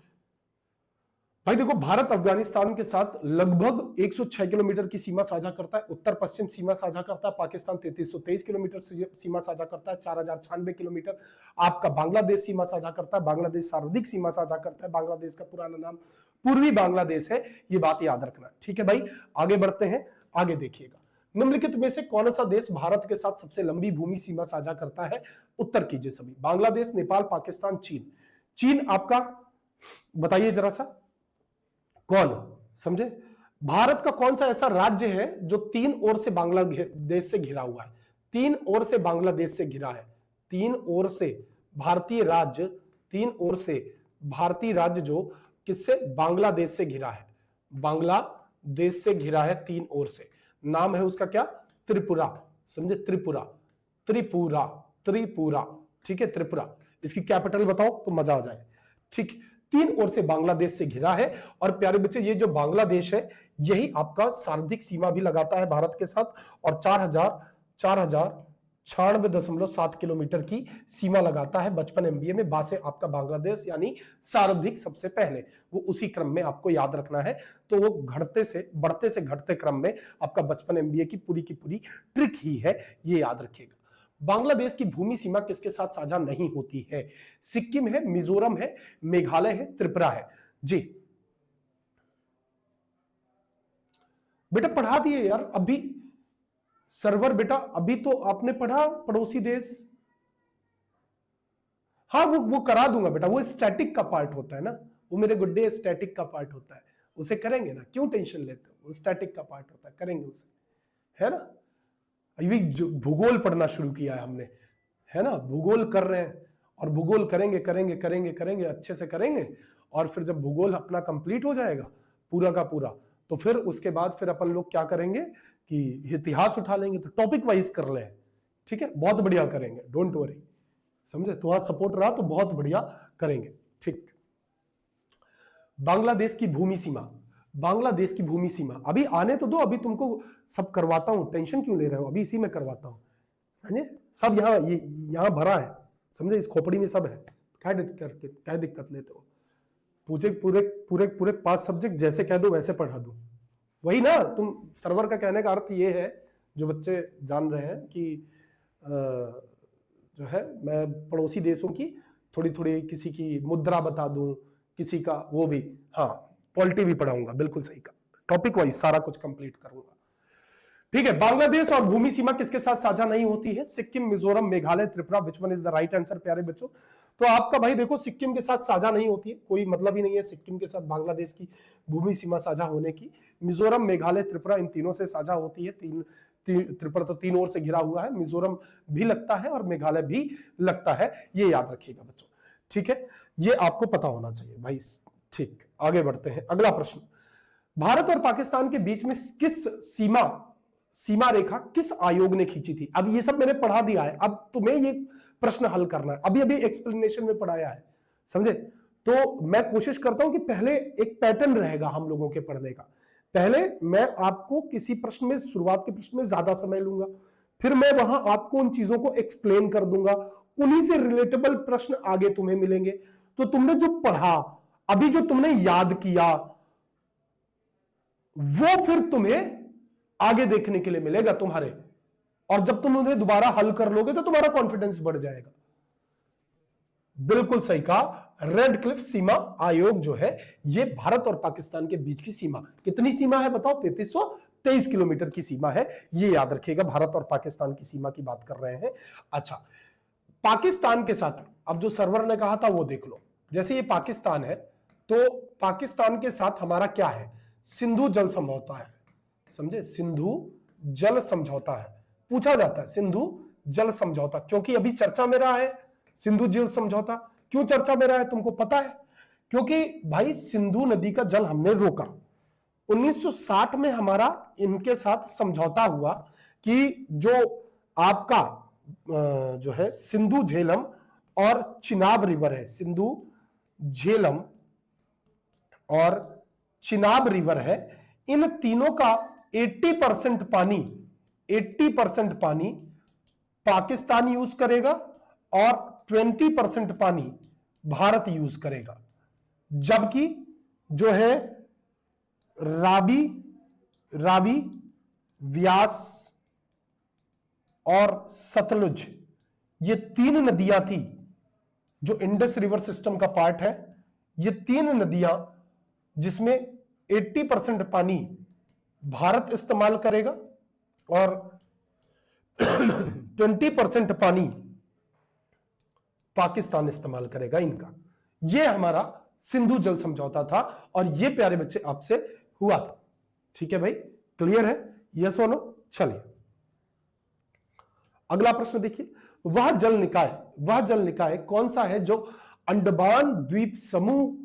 S1: भाई देखो, भारत अफगानिस्तान के साथ लगभग 106 किलोमीटर की सीमा साझा करता है, उत्तर पश्चिम सीमा साझा करता है। पाकिस्तान 3323 किलोमीटर सीमा साझा करता है, 4096 किलोमीटर। आपका बांग्लादेश सीमा साझा करता है, बांग्लादेश सर्वाधिक सीमा साझा करता है। बांग्लादेश का पुराना नाम पूर्वी बांग्लादेश है, ये बात याद रखना, ठीक है भाई? आगे बढ़ते हैं, आगे देखिएगा। निम्नलिखित में से कौन सा देश भारत के साथ सबसे लंबी भूमि सीमा साझा करता है? उत्तर कीजिए सभी। बांग्लादेश, नेपाल, पाकिस्तान, चीन। चीन आपका बताइए जरा सा, कौन समझे? भारत का कौन सा ऐसा राज्य है जो 3 ओर से बांग्लादेश से घिरा हुआ है? 3 ओर से बांग्लादेश से घिरा है, 3 ओर से भारतीय राज्य, 3 ओर से भारतीय राज्य जो किससे? बांग्लादेश से घिरा है, बांग्लादेश से घिरा है 3 ओर से। नाम है उसका क्या? त्रिपुरा, समझे? त्रिपुरा, त्रिपुरा, त्रिपुरा, ठीक है? त्रिपुरा। इसकी कैपिटल बताओ तो मजा आ जाए, ठीक? 3 ओर से बांग्लादेश से घिरा है। और प्यारे बच्चे, ये जो बांग्लादेश है यही आपका सर्वाधिक सीमा भी लगाता है भारत के साथ, और 4096.7 किलोमीटर की सीमा लगाता है। 55 MBA में बासे आपका बांग्लादेश, यानी सर्वाधिक सबसे पहले, वो उसी क्रम में आपको याद रखना है। तो वो बढ़ते से घटते क्रम में आपका 55 MBA की पूरी ट्रिक ही है, ये याद रखिएगा। बांग्लादेश की भूमि सीमा किसके साथ साझा नहीं होती है? सिक्किम है, मिजोरम है, मेघालय है, त्रिपुरा है। जी बेटा पढ़ा दिए यार, अभी सर्वर बेटा अभी तो आपने पढ़ा पड़ोसी देश, हाँ वो करा दूंगा बेटा, वो स्टैटिक का पार्ट होता है ना, वो मेरे गुड्डे स्टैटिक का पार्ट होता है, उसे करेंगे ना, क्यों टेंशन लेते हो, वो स्टैटिक का पार्ट होता है, करेंगे उसे, है ना। अभी भूगोल पढ़ना शुरू किया है हमने, है ना, भूगोल कर रहे हैं, और भूगोल करेंगे करेंगे करेंगे करेंगे अच्छे से करेंगे, और फिर जब भूगोल अपना कंप्लीट हो जाएगा पूरा का पूरा, तो फिर उसके बाद फिर अपन लोग क्या करेंगे कि इतिहास उठा लेंगे, तो टॉपिक वाइज कर ले, ठीक है, बहुत बढ़िया करेंगे, डोंट वरी, समझे, तुम्हारा सपोर्ट रहा तो बहुत बढ़िया करेंगे, ठीक। बांग्लादेश की भूमि सीमा, बांग्लादेश की भूमि सीमा, अभी आने तो दो, अभी तुमको सब करवाता हूं, टेंशन क्यों ले रहे हो, अभी इसी में करवाता हूं, है सब यहाँ, ये यहाँ भरा है, समझे, इस खोपड़ी में सब है, क्या दिक्कत लेते हो, पूछे पूरे पूरे पूरे 5 सब्जेक्ट जैसे कह दो वैसे पढ़ा दूं, वही ना, तुम सर्वर का कहने का अर्थ ये है, जो बच्चे जान रहे हैं कि जो है मैं पड़ोसी देशों की थोड़ी थोड़ी, किसी की मुद्रा बता दूं, किसी का वो भी, हाँ पॉलिटी भी पढ़ाऊंगा, बिल्कुल सही का, टॉपिक वाइज सारा कुछ कंप्लीट करूंगा, ठीक है। बांग्लादेश और भूमि सीमा किसके साथ साझा नहीं होती है, Sikkim, Mizoram, Meghalaya, Tripura, which one is the right answer प्यारे बच्चों। तो आपका भाई देखो सिक्किम के साथ साझा नहीं होती है, कोई मतलब ही नहीं है सिक्किम के साथ बांग्लादेश की भूमि सीमा साझा होने की। मिजोरम, मेघालय, त्रिपुरा इन तीनों से साझा होती है, त्रिपुरा तो 3 ओर से घिरा हुआ है, मिजोरम भी लगता है और मेघालय भी लगता है, ये याद रखिएगा बच्चों, ठीक है, ये आपको पता होना चाहिए भाई, ठीक। आगे बढ़ते हैं, अगला प्रश्न, भारत और पाकिस्तान के बीच में किस सीमा रेखा किस आयोग ने खींची थी। अब ये सब मैंने पढ़ा दिया है, अब तुम्हें ये प्रश्न हल करना है, अभी अभी एक्सप्लेनेशन में पढ़ाया है, समझे। तो मैं कोशिश करता हूं कि पहले एक पैटर्न रहेगा हम लोगों के पढ़ने का, पहले मैं आपको किसी प्रश्न में, शुरुआत के प्रश्न में ज्यादा समय लूंगा, फिर मैं वहां आपको उन चीजों को एक्सप्लेन कर दूंगा, उन्हीं से रिलेटेबल प्रश्न आगे तुम्हें मिलेंगे। तो तुमने जो पढ़ा, अभी जो तुमने याद किया, वो फिर तुम्हें आगे देखने के लिए मिलेगा तुम्हारे, और जब तुम उन्हें दोबारा हल कर लोगे तो तुम्हारा कॉन्फिडेंस बढ़ जाएगा। बिल्कुल सही कहा, रेड क्लिफ सीमा आयोग जो है ये भारत और पाकिस्तान के बीच की सीमा, कितनी सीमा है बताओ, 3323 किलोमीटर की सीमा है, ये याद रखिएगा, भारत और पाकिस्तान की सीमा की बात कर रहे हैं। अच्छा, पाकिस्तान के साथ अब जो सर्वर ने कहा था वो देख लो, जैसे ये पाकिस्तान है तो पाकिस्तान के साथ हमारा क्या है, सिंधु जल समझौता है, समझे, सिंधु जल समझौता है, पूछा जाता है सिंधु जल समझौता, क्योंकि अभी चर्चा में रहा है सिंधु जल समझौता। क्यों चर्चा में रहा है तुमको पता है, क्योंकि भाई सिंधु नदी का जल हमने रोका, 1960 में हमारा इनके साथ समझौता हुआ कि जो आपका जो है सिंधु झेलम और चिनाब रिवर है, सिंधु झेलम और चिनाब रिवर है, इन तीनों का 80% पानी पाकिस्तान यूज करेगा और 20% पानी भारत यूज करेगा, जबकि जो है रावी, व्यास और सतलुज, ये 3 नदियां थी जो इंडस रिवर सिस्टम का पार्ट है, ये 3 नदियां जिसमें 80% पानी भारत इस्तेमाल करेगा और 20% पानी पाकिस्तान इस्तेमाल करेगा इनका। ये हमारा सिंधु जल समझौता था और ये प्यारे बच्चे आपसे हुआ था, ठीक है भाई, क्लियर है, यस और नो। चलिए अगला प्रश्न देखिए, वह जल निकाय कौन सा है जो अंडमान द्वीप समूह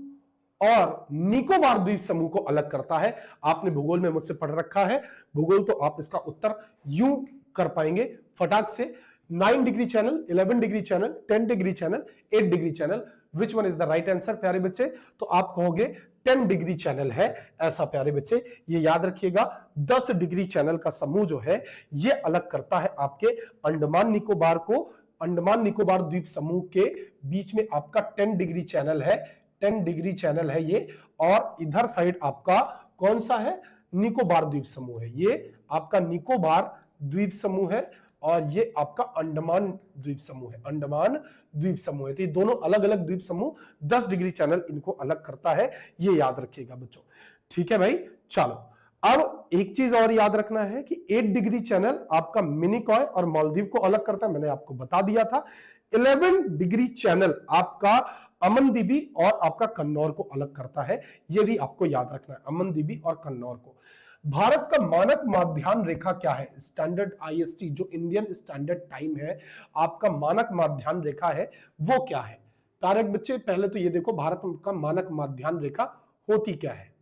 S1: और निकोबार द्वीप समूह को अलग करता है। आपने भूगोल में मुझसे पढ़ रखा है भूगोल, तो आप इसका उत्तर यूं कर पाएंगे फटाक से, 9 degree channel, 11 degree channel, 10 degree channel, 8 degree channel, which one is the right answer प्यारे बच्चे, तो आप कहोगे 10 डिग्री चैनल है ऐसा प्यारे बच्चे, ये याद रखिएगा। 10 डिग्री चैनल का समूह जो है ये अलग करता है आपके अंडमान निकोबार को, अंडमान निकोबार द्वीप समूह के बीच में आपका 10 डिग्री चैनल है, 10 डिग्री चैनल है ये, और इधर साइड आपका कौन सा है, निकोबार द्वीप समूह है, ये आपका निकोबार द्वीप समूह है और ये आपका अंडमान द्वीप समूह है, अंडमान द्वीप समूह है। तो ये दोनों अलग अलग द्वीप समूह, 10 डिग्री चैनल इनको अलग करता है, ये याद रखिएगा बच्चों, ठीक है भाई। चलो अब एक चीज और याद रखना है कि 8 डिग्री चैनल आपका मिनिकॉय और मालदीव को अलग करता है, मैंने आपको बता दिया था। 11 डिग्री चैनल आपका अमनदीवी और आपका कन्नौर को अलग करता है, यह भी आपको याद रखना है, अमनदीवी और कन्नौर को। भारत का मानक माध्यान्ह रेखा क्या है? स्टैंडर्ड आईएसटी, जो इंडियन स्टैंडर्ड टाइम है, आपका मानक माध्यान्ह रेखा है, वो क्या है? तारक बच्चे पहले तो ये देखो, भारत का मानक माध्यान्ह रेखा होती क्या है,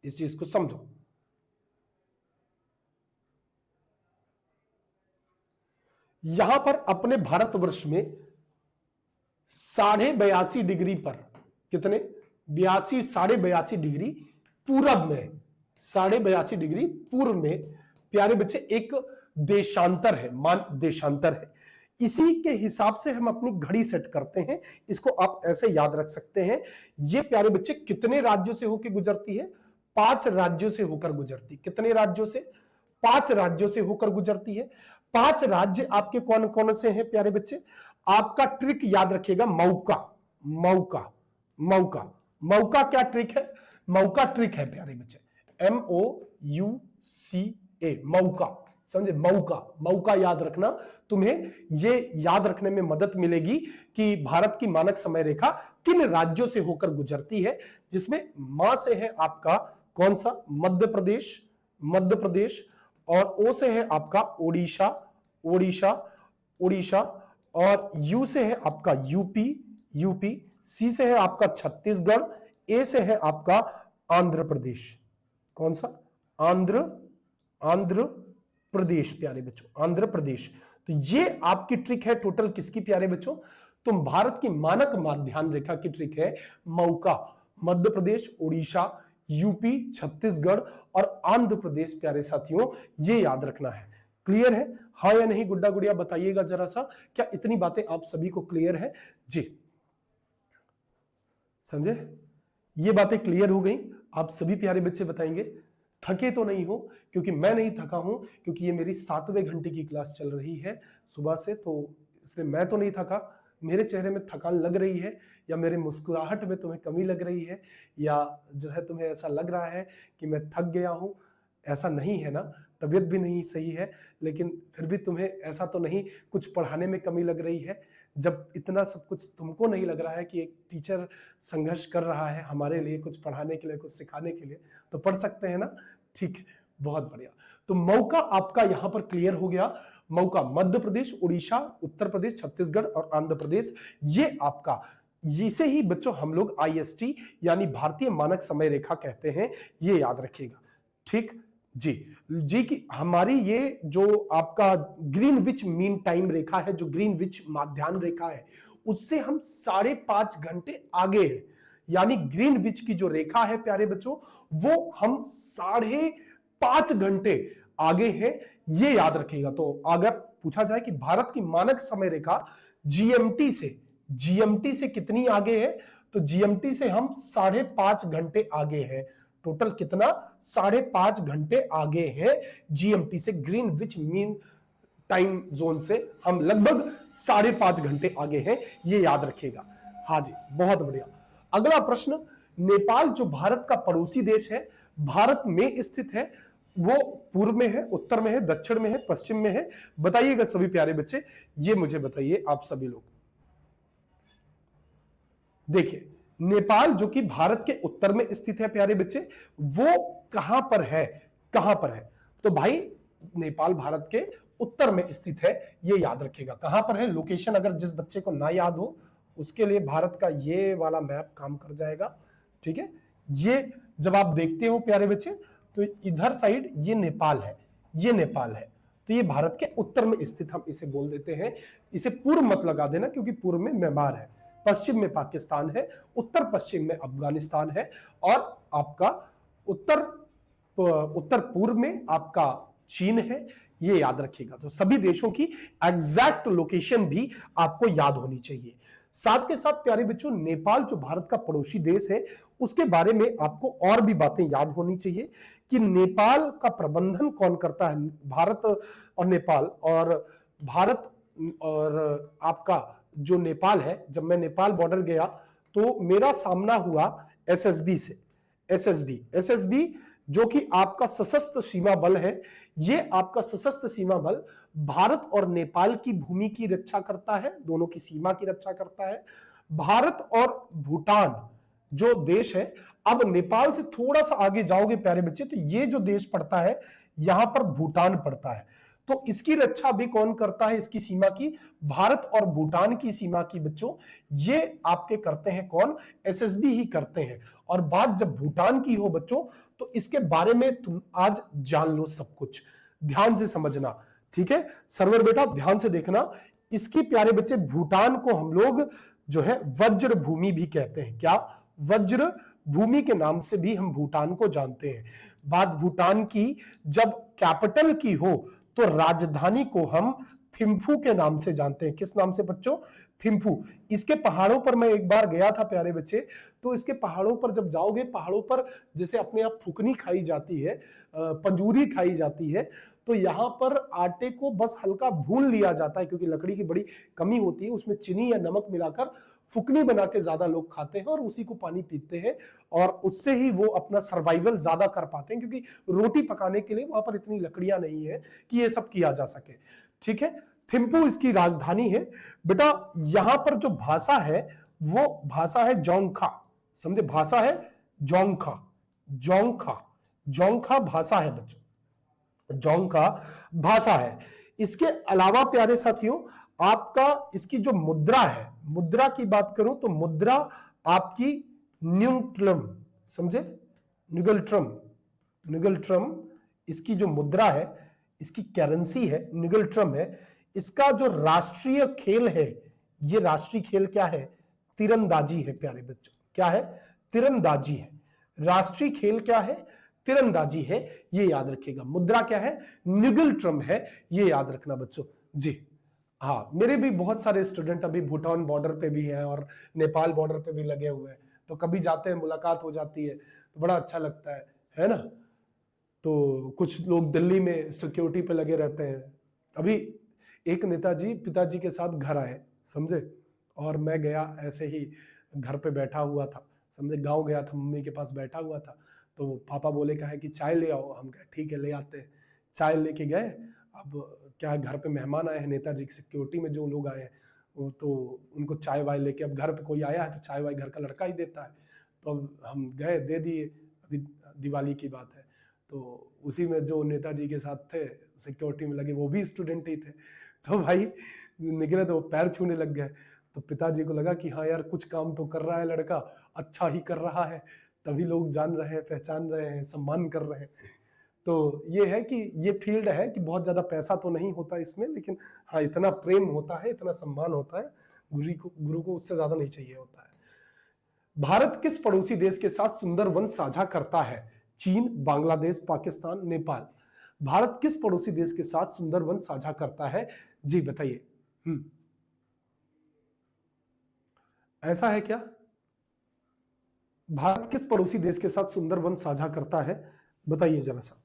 S1: इस चीज को समझो। यहां पर अपने भारतवर्ष में 82.5 डिग्री पर, कितने, 82 डिग्री पूरब में, 82 डिग्री पूर्व में प्यारे बच्चे एक देशांतर है, मान देशांतर है। इसी के हिसाब से हम अपनी घड़ी सेट करते हैं, इसको आप ऐसे याद रख सकते हैं। ये प्यारे बच्चे कितने राज्यों से होकर गुजरती है? 5 राज्यों से होकर गुजरती। कितने राज्यों से? 5 राज्यों से होकर गुजरती है। 5 राज्य आपके कौन कौन से हैं प्यारे बच्चे? आपका ट्रिक याद रखिएगा, मौका, मौका, मौका, मौका क्या ट्रिक है? मौका ट्रिक है प्यारे बच्चे, MOUCA, मौका, समझे? मौका, मौका याद रखना, तुम्हें ये याद रखने में मदद मिलेगी कि भारत की मानक समय रेखा किन राज्यों से होकर गुजरती है, जिसमें मां से है आपका कौन सा? मध्य प्रदेश, मध्य प्रदेश, और ओ से है आपका ओडिशा, ओडिशा, ओडिशा, और यू से है आपका यूपी, यूपी, सी से है आपका छत्तीसगढ़, ए से है आपका आंध्र प्रदेश। कौन सा? आंध्र, आंध्र प्रदेश प्यारे बच्चों, आंध्र प्रदेश। तो ये आपकी ट्रिक है टोटल किसकी प्यारे बच्चों? तो भारत की मानक माध्यान्ह रेखा की ट्रिक है मौका, मध्य प्रदेश, ओडिशा, यूपी, छत्तीसगढ़ और आंध्र प्रदेश प्यारे साथियों, ये याद रखना है। क्लियर है? हाँ या नहीं गुड्डा गुड़िया बताइएगा जरा सा, क्या इतनी बातें आप सभी को क्लियर है जी? समझे? ये बातें क्लियर हो गई? आप सभी प्यारे बच्चे बताएंगे थके तो नहीं हो, क्योंकि मैं नहीं थका हूं, क्योंकि ये मेरी 7वें घंटे की क्लास चल रही है सुबह से, तो इसलिए मैं तो नहीं थका। मेरे चेहरे में थकान लग रही है, या मेरे मुस्कुराहट में तुम्हें कमी लग रही है, या जो है तुम्हें ऐसा लग रहा है कि मैं थक गया हूं? ऐसा नहीं है ना, तबीयत भी नहीं सही है, लेकिन फिर भी तुम्हें ऐसा तो नहीं कुछ पढ़ाने में कमी लग रही है? जब इतना सब कुछ तुमको नहीं लग रहा है कि एक टीचर संघर्ष कर रहा है हमारे लिए, कुछ पढ़ाने के लिए, कुछ सिखाने के लिए, तो पढ़ सकते हैं ना? ठीक है, बहुत बढ़िया। तो मौका आपका यहां पर क्लियर हो गया। मौका मध्य प्रदेश, उड़ीसा, उत्तर प्रदेश, छत्तीसगढ़ और आंध्र प्रदेश, ये आपका, इसे ही बच्चों हम लोग आईएसटी यानी भारतीय मानक समय रेखा कहते हैं, ये याद रखिएगा। ठीक जी जी, कि हमारी ये जो आपका ग्रीनविच मीन टाइम रेखा है, जो ग्रीनविच माध्यान्ह रेखा है, उससे हम 5.5 घंटे आगे है। यानी ग्रीनविच की जो रेखा है प्यारे बच्चों, वो हम 5.5 घंटे आगे है, ये याद रखिएगा। तो अगर पूछा जाए कि भारत की मानक समय रेखा जीएमटी से कितनी आगे है, तो जीएमटी से हम 5.5 घंटे आगे हैं। टोटल कितना? 5.5 घंटे आगे है जीएमटी से, ग्रीनविच मीन टाइम जोन से हम लगभग 5.5 घंटे आगे हैं, ये याद रखिएगा। हाँ जी, बहुत बढ़िया। अगला प्रश्न, नेपाल जो भारत का पड़ोसी देश है, भारत में स्थित है, वो पूर्व में है, उत्तर में है, दक्षिण में है, पश्चिम में है? बताइएगा सभी प्यारे बच्चे, ये मुझे बताइए आप सभी लोग। देखिए, नेपाल जो कि भारत के उत्तर में स्थित है प्यारे बच्चे, वो कहां पर है? कहां पर है? तो भाई नेपाल भारत के उत्तर में स्थित है, ये याद रखिएगा। कहां पर है लोकेशन? अगर जिस बच्चे को ना याद हो उसके लिए भारत का ये वाला मैप काम कर जाएगा। ठीक है, ये जब आप देखते हो प्यारे बच्चे, तो इधर साइड ये नेपाल है, ये नेपाल है, तो ये भारत के उत्तर में स्थित हम इसे बोल देते हैं। इसे पूर्व मत लगा देना, क्योंकि पूर्व में म्यांमार है, पश्चिम में पाकिस्तान है, उत्तर पश्चिम में अफगानिस्तान है, और आपका उत्तर पूर्व में आपका चीन है, ये याद रखिएगा। तो सभी देशों की एग्जैक्ट लोकेशन भी आपको याद होनी चाहिए। साथ के साथ प्यारे बच्चों, नेपाल जो भारत का पड़ोसी देश है, उसके बारे में आपको और भी बातें याद होनी चाहिए कि नेपाल का प्रबंधन कौन करता है। भारत और नेपाल, और भारत और आपका जो नेपाल है, जब मैं नेपाल बॉर्डर गया तो मेरा सामना हुआ एसएसबी से। एसएसबी जो कि आपका सशस्त्र सीमा बल है। ये आपका सशस्त्र सीमा बल भारत और नेपाल की भूमि की रक्षा करता है, दोनों की सीमा की रक्षा करता है। भारत और भूटान जो देश है, अब नेपाल से थोड़ा सा आगे जाओगे प्यारे बच्चे तो ये जो देश पड़ता है यहां पर भूटान पड़ता है। तो इसकी रक्षा भी कौन करता है, इसकी सीमा की, भारत और भूटान की सीमा की बच्चों ये आपके करते हैं कौन, एसएसबी ही करते हैं। और बात जब भूटान की हो बच्चों तो इसके बारे में तुम आज जान लो सब कुछ, ध्यान से समझना, ठीक है। सर्वर बेटा ध्यान से देखना, इसकी प्यारे बच्चे भूटान को हम लोग जो है वज्र भूमि भी कहते हैं। क्या, वज्र भूमि के नाम से भी हम भूटान को जानते हैं। बात भूटान की जब कैपिटल की हो तो राजधानी को हम थिम्फू के नाम से जानते हैं। किस नाम से बच्चों, थिम्फू। इसके पहाड़ों पर मैं एक बार गया था प्यारे बच्चे, तो इसके पहाड़ों पर जब जाओगे, पहाड़ों पर जैसे अपने आप फुकनी खाई जाती है, पंजूरी खाई जाती है, तो यहां पर आटे को बस हल्का भून लिया जाता है क्योंकि लकड़ी की बड़ी कमी होती है, उसमें चीनी या नमक मिलाकर फुकनी बना के ज्यादा लोग खाते हैं और उसी को पानी पीते हैं और उससे ही वो अपना सर्वाइवल ज्यादा कर पाते हैं क्योंकि रोटी पकाने के लिए वहां पर इतनी लकड़ियां नहीं है कि ये सब किया जा सके, ठीक है। थिम्पू इसकी राजधानी है बेटा। यहां पर जो भाषा है वो भाषा है जोंगखा, समझे, भाषा है जोंगखा, जोंगखा, जोंगखा भाषा है बच्चों, जोंगखा भाषा है। इसके अलावा प्यारे साथियों आपका इसकी जो मुद्रा है, मुद्रा की बात करूं तो मुद्रा आपकी न्यूट्रम, समझे, निगल्ट्रम, निगल्ट्रम इसकी जो मुद्रा है, इसकी करेंसी है, निगल्ट्रम है। इसका जो राष्ट्रीय खेल है, ये राष्ट्रीय खेल क्या है, तीरंदाजी है प्यारे बच्चों। क्या है, तीरंदाजी है। राष्ट्रीय खेल क्या है, तीरंदाजी है, ये याद रखिएगा। मुद्रा क्या है, निगल्ट्रम है, ये याद रखना बच्चों जी। हाँ, मेरे भी बहुत सारे स्टूडेंट अभी भूटान बॉर्डर पे भी हैं और नेपाल बॉर्डर पे भी लगे हुए हैं, तो कभी जाते हैं, मुलाकात हो जाती है तो बड़ा अच्छा लगता है ना। तो कुछ लोग दिल्ली में सिक्योरिटी पे लगे रहते हैं। अभी एक नेताजी पिताजी के साथ घर आए, समझे, और मैं गया ऐसे ही घर पे बैठा हुआ था, समझे, गांव गया था, मम्मी के पास बैठा हुआ था, तो पापा बोले कहा कि चाय ले आओ। हम कहे ठीक है ले आते हैं। चाय लेके गए। अब क्या घर पे मेहमान आए हैं, नेताजी की सिक्योरिटी में जो लोग आए हैं वो तो उनको चाय वाय लेके, अब घर पे कोई आया है तो चाय वाय घर का लड़का ही देता है, तो अब हम गए दे दिए। अभी दिवाली की बात है, तो उसी में जो नेताजी के साथ थे सिक्योरिटी में लगे वो भी स्टूडेंट ही थे, तो भाई निकले तो वो पैर छूने लग गए। तो पिताजी को लगा कि हाँ यार कुछ काम तो कर रहा है लड़का, अच्छा ही कर रहा है, तभी लोग जान रहे हैं, पहचान रहे हैं, सम्मान कर रहे हैं। तो ये है कि ये फील्ड है कि बहुत ज्यादा पैसा तो नहीं होता इसमें, लेकिन हाँ इतना प्रेम होता है, इतना सम्मान होता है, गुरु को उससे ज्यादा नहीं चाहिए होता है। भारत किस पड़ोसी देश के साथ सुंदर वन साझा करता है, चीन, बांग्लादेश, पाकिस्तान, नेपाल। भारत किस पड़ोसी देश के साथ सुंदर वन साझा करता है, जी बताइए। ऐसा है क्या, भारत किस पड़ोसी देश के साथ सुंदर वन साझा करता है, बताइए जरा सा,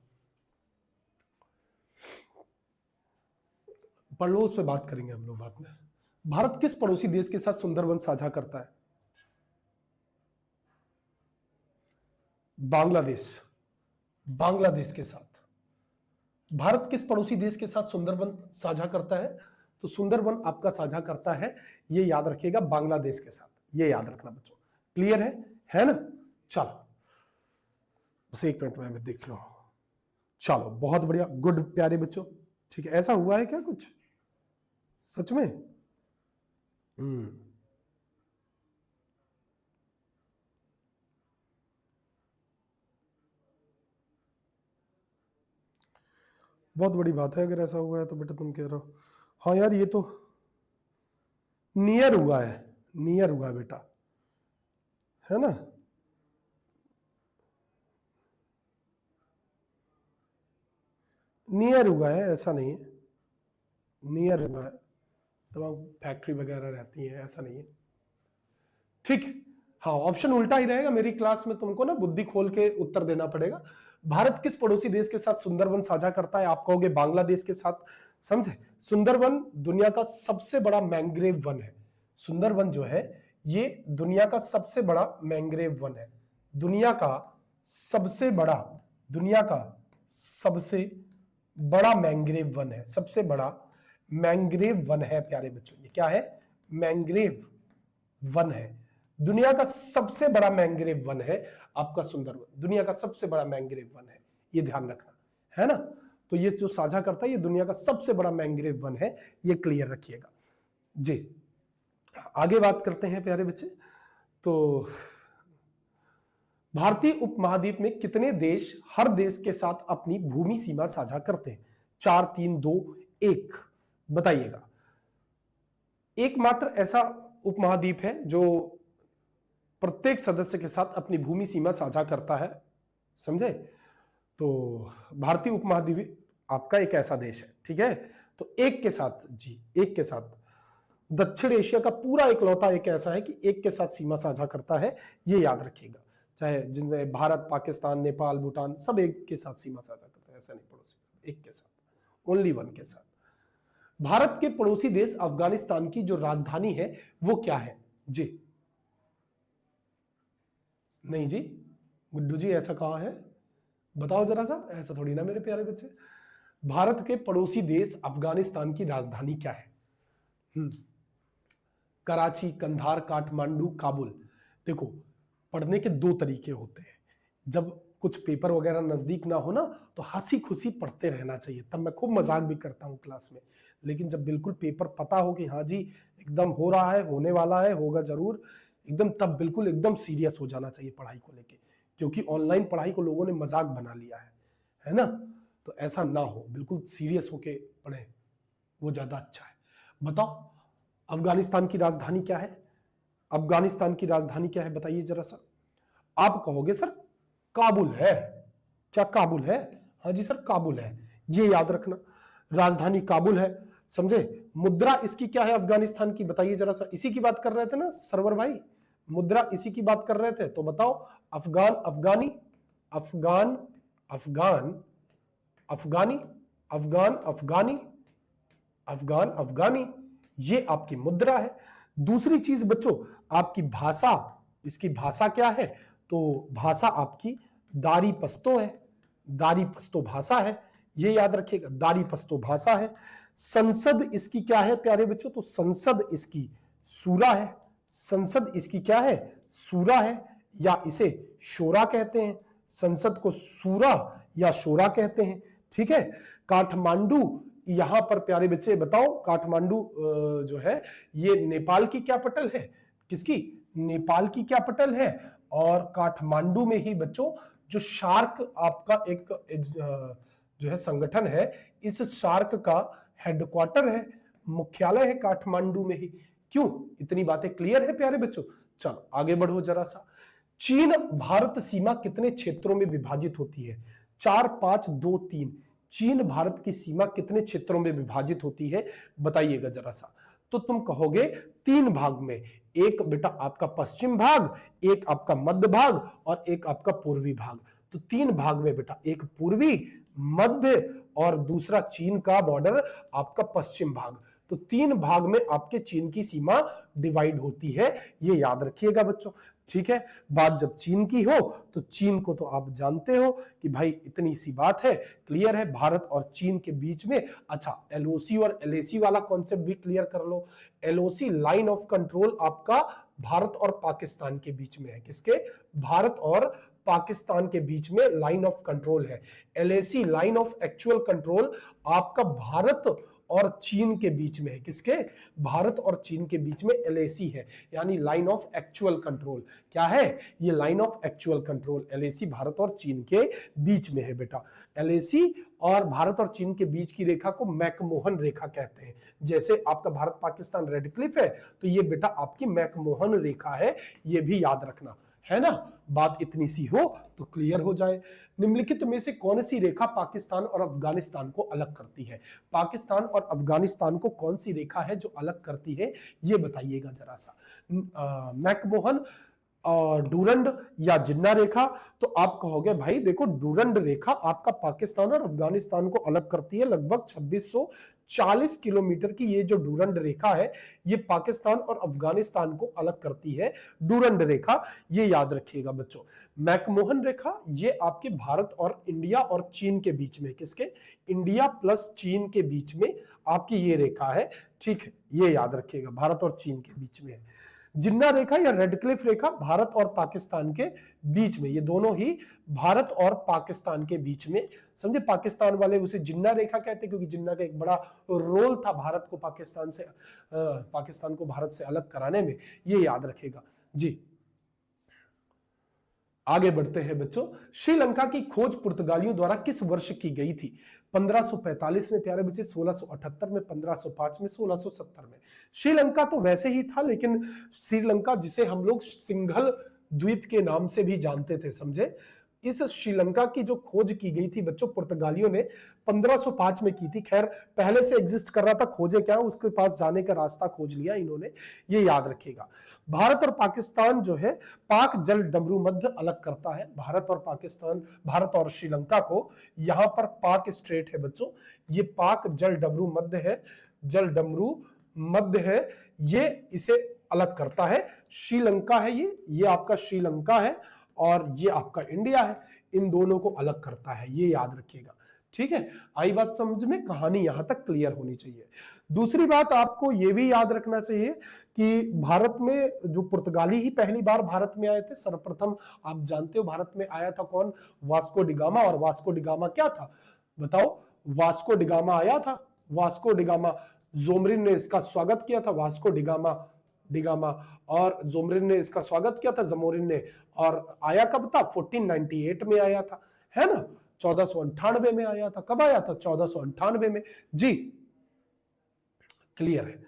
S1: पढ़ लो, उस पर बात करेंगे हम लोग बाद में। भारत किस पड़ोसी देश के साथ सुंदर वन साझा करता है, बांग्लादेश, बांग्लादेश के साथ। भारत किस पड़ोसी देश के साथ सुंदरवन साझा करता है, तो सुंदरवन आपका साझा करता है, ये याद रखिएगा, बांग्लादेश के साथ, ये याद रखना बच्चों। क्लियर है ना। चलो बस एक मिनट में देख लो। चलो बहुत बढ़िया, गुड प्यारे बच्चों, ठीक है। ऐसा हुआ है क्या कुछ सच में? बहुत बड़ी बात है अगर ऐसा हुआ है तो बेटा, तुम कह रहे हो। हाँ यार ये तो नियर हुआ है, नियर हुआ है बेटा, है ना। नियर हुआ है, ऐसा नहीं है, नियर हुआ है, तमाम फैक्ट्री वगैरह रहती है, ऐसा नहीं है, ठीक है। हाँ ऑप्शन उल्टा ही रहेगा, मेरी क्लास में तुमको ना बुद्धि खोल के उत्तर देना पड़ेगा। भारत किस पड़ोसी देश के साथ सुंदरवन साझा करता है, आप कहोगे बांग्लादेश के साथ, समझे। सुंदरवन दुनिया का सबसे बड़ा मैंग्रोव वन है। सुंदरवन जो है ये दुनिया का सबसे बड़ा मैंग्रोव वन है, दुनिया का सबसे बड़ा दुनिया का सबसे बड़ा मैंग्रेव वन है, सबसे बड़ा मैंग्रेव वन है प्यारे बच्चों। ये क्या है? मैंग्रेव वन है। दुनिया का सबसे बड़ा मैंग्रेव वन है आपका सुंदरवन, दुनिया का सबसे बड़ा मैंग्रेव वन है, ये ध्यान रखना है ना। तो ये जो साझा करता है ये दुनिया का सबसे बड़ा मैंग्रेव वन है, ये क्लियर रखिएगा जी। आगे बात करते हैं प्यारे बच्चे। तो भारतीय उपमहाद्वीप में कितने देश हर देश के साथ अपनी भूमि सीमा साझा करते हैं? 4, 3, 2, 1 बताइएगा। एकमात्र ऐसा उपमहाद्वीप है जो प्रत्येक सदस्य के साथ अपनी भूमि सीमा साझा करता है, समझे। तो भारतीय उपमहाद्वीप आपका एक ऐसा देश है, ठीक है। तो एक के साथ जी, एक के साथ दक्षिण एशिया का पूरा इकलौता एक ऐसा है कि एक के साथ सीमा साझा करता है, ये याद रखिएगा। चाहे जिनमें भारत, पाकिस्तान, नेपाल, भूटान सब एक के साथ सीमा साझा करते हैं, ऐसा नहीं पड़ोसी, एक के साथ, ओनली वन के साथ। भारत के पड़ोसी देश अफगानिस्तान की जो राजधानी है वो क्या है जी? नहीं जी, गुड्डू जी ऐसा कहां है बताओ जरा सा, ऐसा थोड़ी ना मेरे प्यारे बच्चे। भारत के पड़ोसी देश अफगानिस्तान की राजधानी क्या है? कराची, कंधार, काठमांडू, काबुल। देखो पढ़ने के दो तरीके होते हैं। जब कुछ पेपर वगैरह नजदीक ना हो ना तो हंसी खुशी पढ़ते रहना चाहिए, तब मैं खूब मजाक भी करता हूँ क्लास में। लेकिन जब बिल्कुल पेपर पता हो कि हाँ जी एकदम हो रहा है, होने वाला है, होगा जरूर एकदम, तब बिल्कुल एकदम सीरियस हो जाना चाहिए पढ़ाई को लेके, क्योंकि ऑनलाइन पढ़ाई को लोगों ने मजाक बना लिया है ना। तो ऐसा ना हो, बिल्कुल सीरियस होके पढ़े, वो ज्यादा अच्छा है। बताओ अफगानिस्तान की राजधानी क्या है? अफगानिस्तान की राजधानी क्या है बताइए जरा सा। आप कहोगे सर काबुल है। क्या काबुल है? हाँ जी सर काबुल है, ये याद रखना, राजधानी काबुल है, समझे। मुद्रा इसकी क्या है अफगानिस्तान की बताइए जरा सा। इसी की बात कर रहे थे ना सरवर भाई, मुद्रा इसी की बात कर रहे थे, तो बताओ। अफगान, अफगानी, अफगान, अफगान, अफगानी, अफगान, अफगानी, अफगान, अफगानी, ये आपकी मुद्रा है। दूसरी चीज बच्चों आपकी भाषा, इसकी भाषा क्या है? तो भाषा आपकी दारी पस्तो है, दारी पस्तो भाषा है, ये याद रखिएगा, दारी पस्तो भाषा है। संसद इसकी क्या है प्यारे बच्चों? तो संसद इसकी सूरा है, संसद इसकी क्या है? सूरा है, या इसे शोरा कहते हैं। संसद को सूरा या शोरा कहते हैं, ठीक है। काठमांडू, यहां पर प्यारे बच्चे बताओ, काठमांडू जो है ये नेपाल की कैपिटल है। किसकी? नेपाल की कैपिटल है। और काठमांडू में ही बच्चों जो शार्क आपका एक जो है संगठन है, इस शार्क का हेडक्वार्टर है, मुख्यालय है काठमांडू में ही। क्यों? इतनी बातें क्लियर है प्यारे बच्चों। चलो आगे बढ़ो जरा सा। चीन भारत सीमा कितने क्षेत्रों में विभाजित होती है? 4, 5, 2, 3। चीन भारत की सीमा कितने क्षेत्रों में विभाजित होती है बताइएगा जरा सा। तो तुम कहोगे 3 भाग में, एक बेटा आपका पश्चिम भाग, एक आपका मध्य भाग और एक आपका पूर्वी भाग। तो 3 भाग में बेटा, एक पूर्वी, मध्य और दूसरा चीन का बॉर्डर आपका पश्चिम भाग। तो 3 भाग में आपके चीन की सीमा डिवाइड होती है, ये याद रखिएगा बच्चों, ठीक है। बात जब चीन की हो तो चीन को तो आप जानते हो कि भाई इतनी सी बात है, क्लियर है, भारत और चीन के बीच में। अच्छा एलओसी और एलएसी वाला कॉन्सेप्ट भी क्लियर कर लो। एलओसी लाइन ऑफ कंट्रोल आपका भारत और पाकिस्तान के बीच में है। किसके? भारत और पाकिस्तान के बीच में लाइन ऑफ कंट्रोल है। LAC line of actual control आपका भारत और चीन के बीच में है। किसके? भारत और चीन के बीच में एलएसी है, यानी लाइन ऑफ एक्चुअल कंट्रोल। क्या है ये? Line of actual control. LAC Bharat और चीन के बीच में है बेटा। एलएसी और भारत और चीन के बीच की रेखा को मैकमोहन रेखा कहते हैं। जैसे आपका भारत पाकिस्तान रेड क्लिफ है, तो ये बेटा आपकी मैकमोहन रेखा है, ये भी याद रखना है ना। बात इतनी सी हो तो क्लियर हो जाए। निम्नलिखित में से कौन सी रेखा पाकिस्तान और अफगानिस्तान को अलग करती है? पाकिस्तान और अफगानिस्तान को कौन सी रेखा है जो अलग करती है, ये बताइएगा जरा सा। मैकमोहन और डूरंड या जिन्ना रेखा। तो आप कहोगे भाई देखो डूरंड रेखा आपका पाकिस्तान और अफगानिस्तान को अलग करती है लगभग 40 किलोमीटर की ये जो डूरंड रेखा है ये पाकिस्तान और अफगानिस्तान को अलग करती है। डूरंड रेखा ये याद रखिएगा बच्चों। मैकमोहन रेखा ये आपके भारत और इंडिया और चीन के बीच में, किसके, इंडिया प्लस चीन के बीच में आपकी ये रेखा है, ठीक है, ये याद रखिएगा, भारत और चीन के बीच में है। जिन्ना रेखा या रेडक्लिफ रेखा भारत और पाकिस्तान के बीच में, ये दोनों ही भारत और पाकिस्तान के बीच में, समझे। पाकिस्तान वाले उसे जिन्ना रेखा कहते हैं क्योंकि जिन्ना का एक बड़ा रोल था भारत को पाकिस्तान को भारत से अलग कराने में, ये याद रखेगा जी। आगे बढ़ते हैं बच्चों। श्रीलंका की खोज पुर्तगालियों द्वारा किस वर्ष की गई थी? 1545 में प्यारे बच्चे, 1678 में, 1505 में, 1670 में। श्रीलंका तो वैसे ही था, लेकिन श्रीलंका जिसे हम लोग सिंघल द्वीप के नाम से भी जानते थे, समझे। इस श्रीलंका की जो खोज की गई थी बच्चों पुर्तगालियों ने 1505 में की थी। खैर पहले से एग्जिस्ट कर रहा था, खोजे क्या, उसके पास जाने का रास्ता खोज लिया इन्होंने, ये याद रखिएगा। भारत और पाकिस्तान जो है पाक जल डमरू मध्य अलग करता है। भारत और पाकिस्तान, भारत और श्रीलंका को यहां पर पाक स्ट्रेट है बच्चों, ये पाक जल डमरू मध्य है, जल डमरू मध्य है, ये इसे अलग करता है। श्रीलंका है ये आपका श्रीलंका है और ये आपका इंडिया है, इन दोनों को अलग करता है, ये याद रखिएगा, ठीक है। आई बात समझ में, कहानी यहां तक क्लियर होनी चाहिए। दूसरी बात आपको ये भी याद रखना चाहिए कि भारत में जो पुर्तगाली ही पहली बार भारत में आए थे, सर्वप्रथम आप जानते हो भारत में आया था कौन? Vasco da Gama. और वास्को डिगामा क्या था बताओ? वास्को डिगामा आया था, वास्को डिगामा, जोमरिन ने इसका स्वागत किया था, वास्को डिगामा और जोमरिन ने इसका स्वागत किया था, जमोरिन ने। और आया कब था? 1498 में आया था, है ना, 1498 में आया था। कब आया था? 1498 में जी, क्लियर है।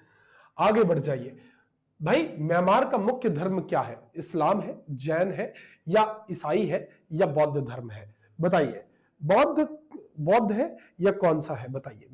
S1: आगे बढ़ जाइए भाई। म्यांमार का मुख्य धर्म क्या है? इस्लाम है, जैन है, या ईसाई है, या बौद्ध धर्म है? बताइए, बौद्ध है या कौन सा है? बताइए।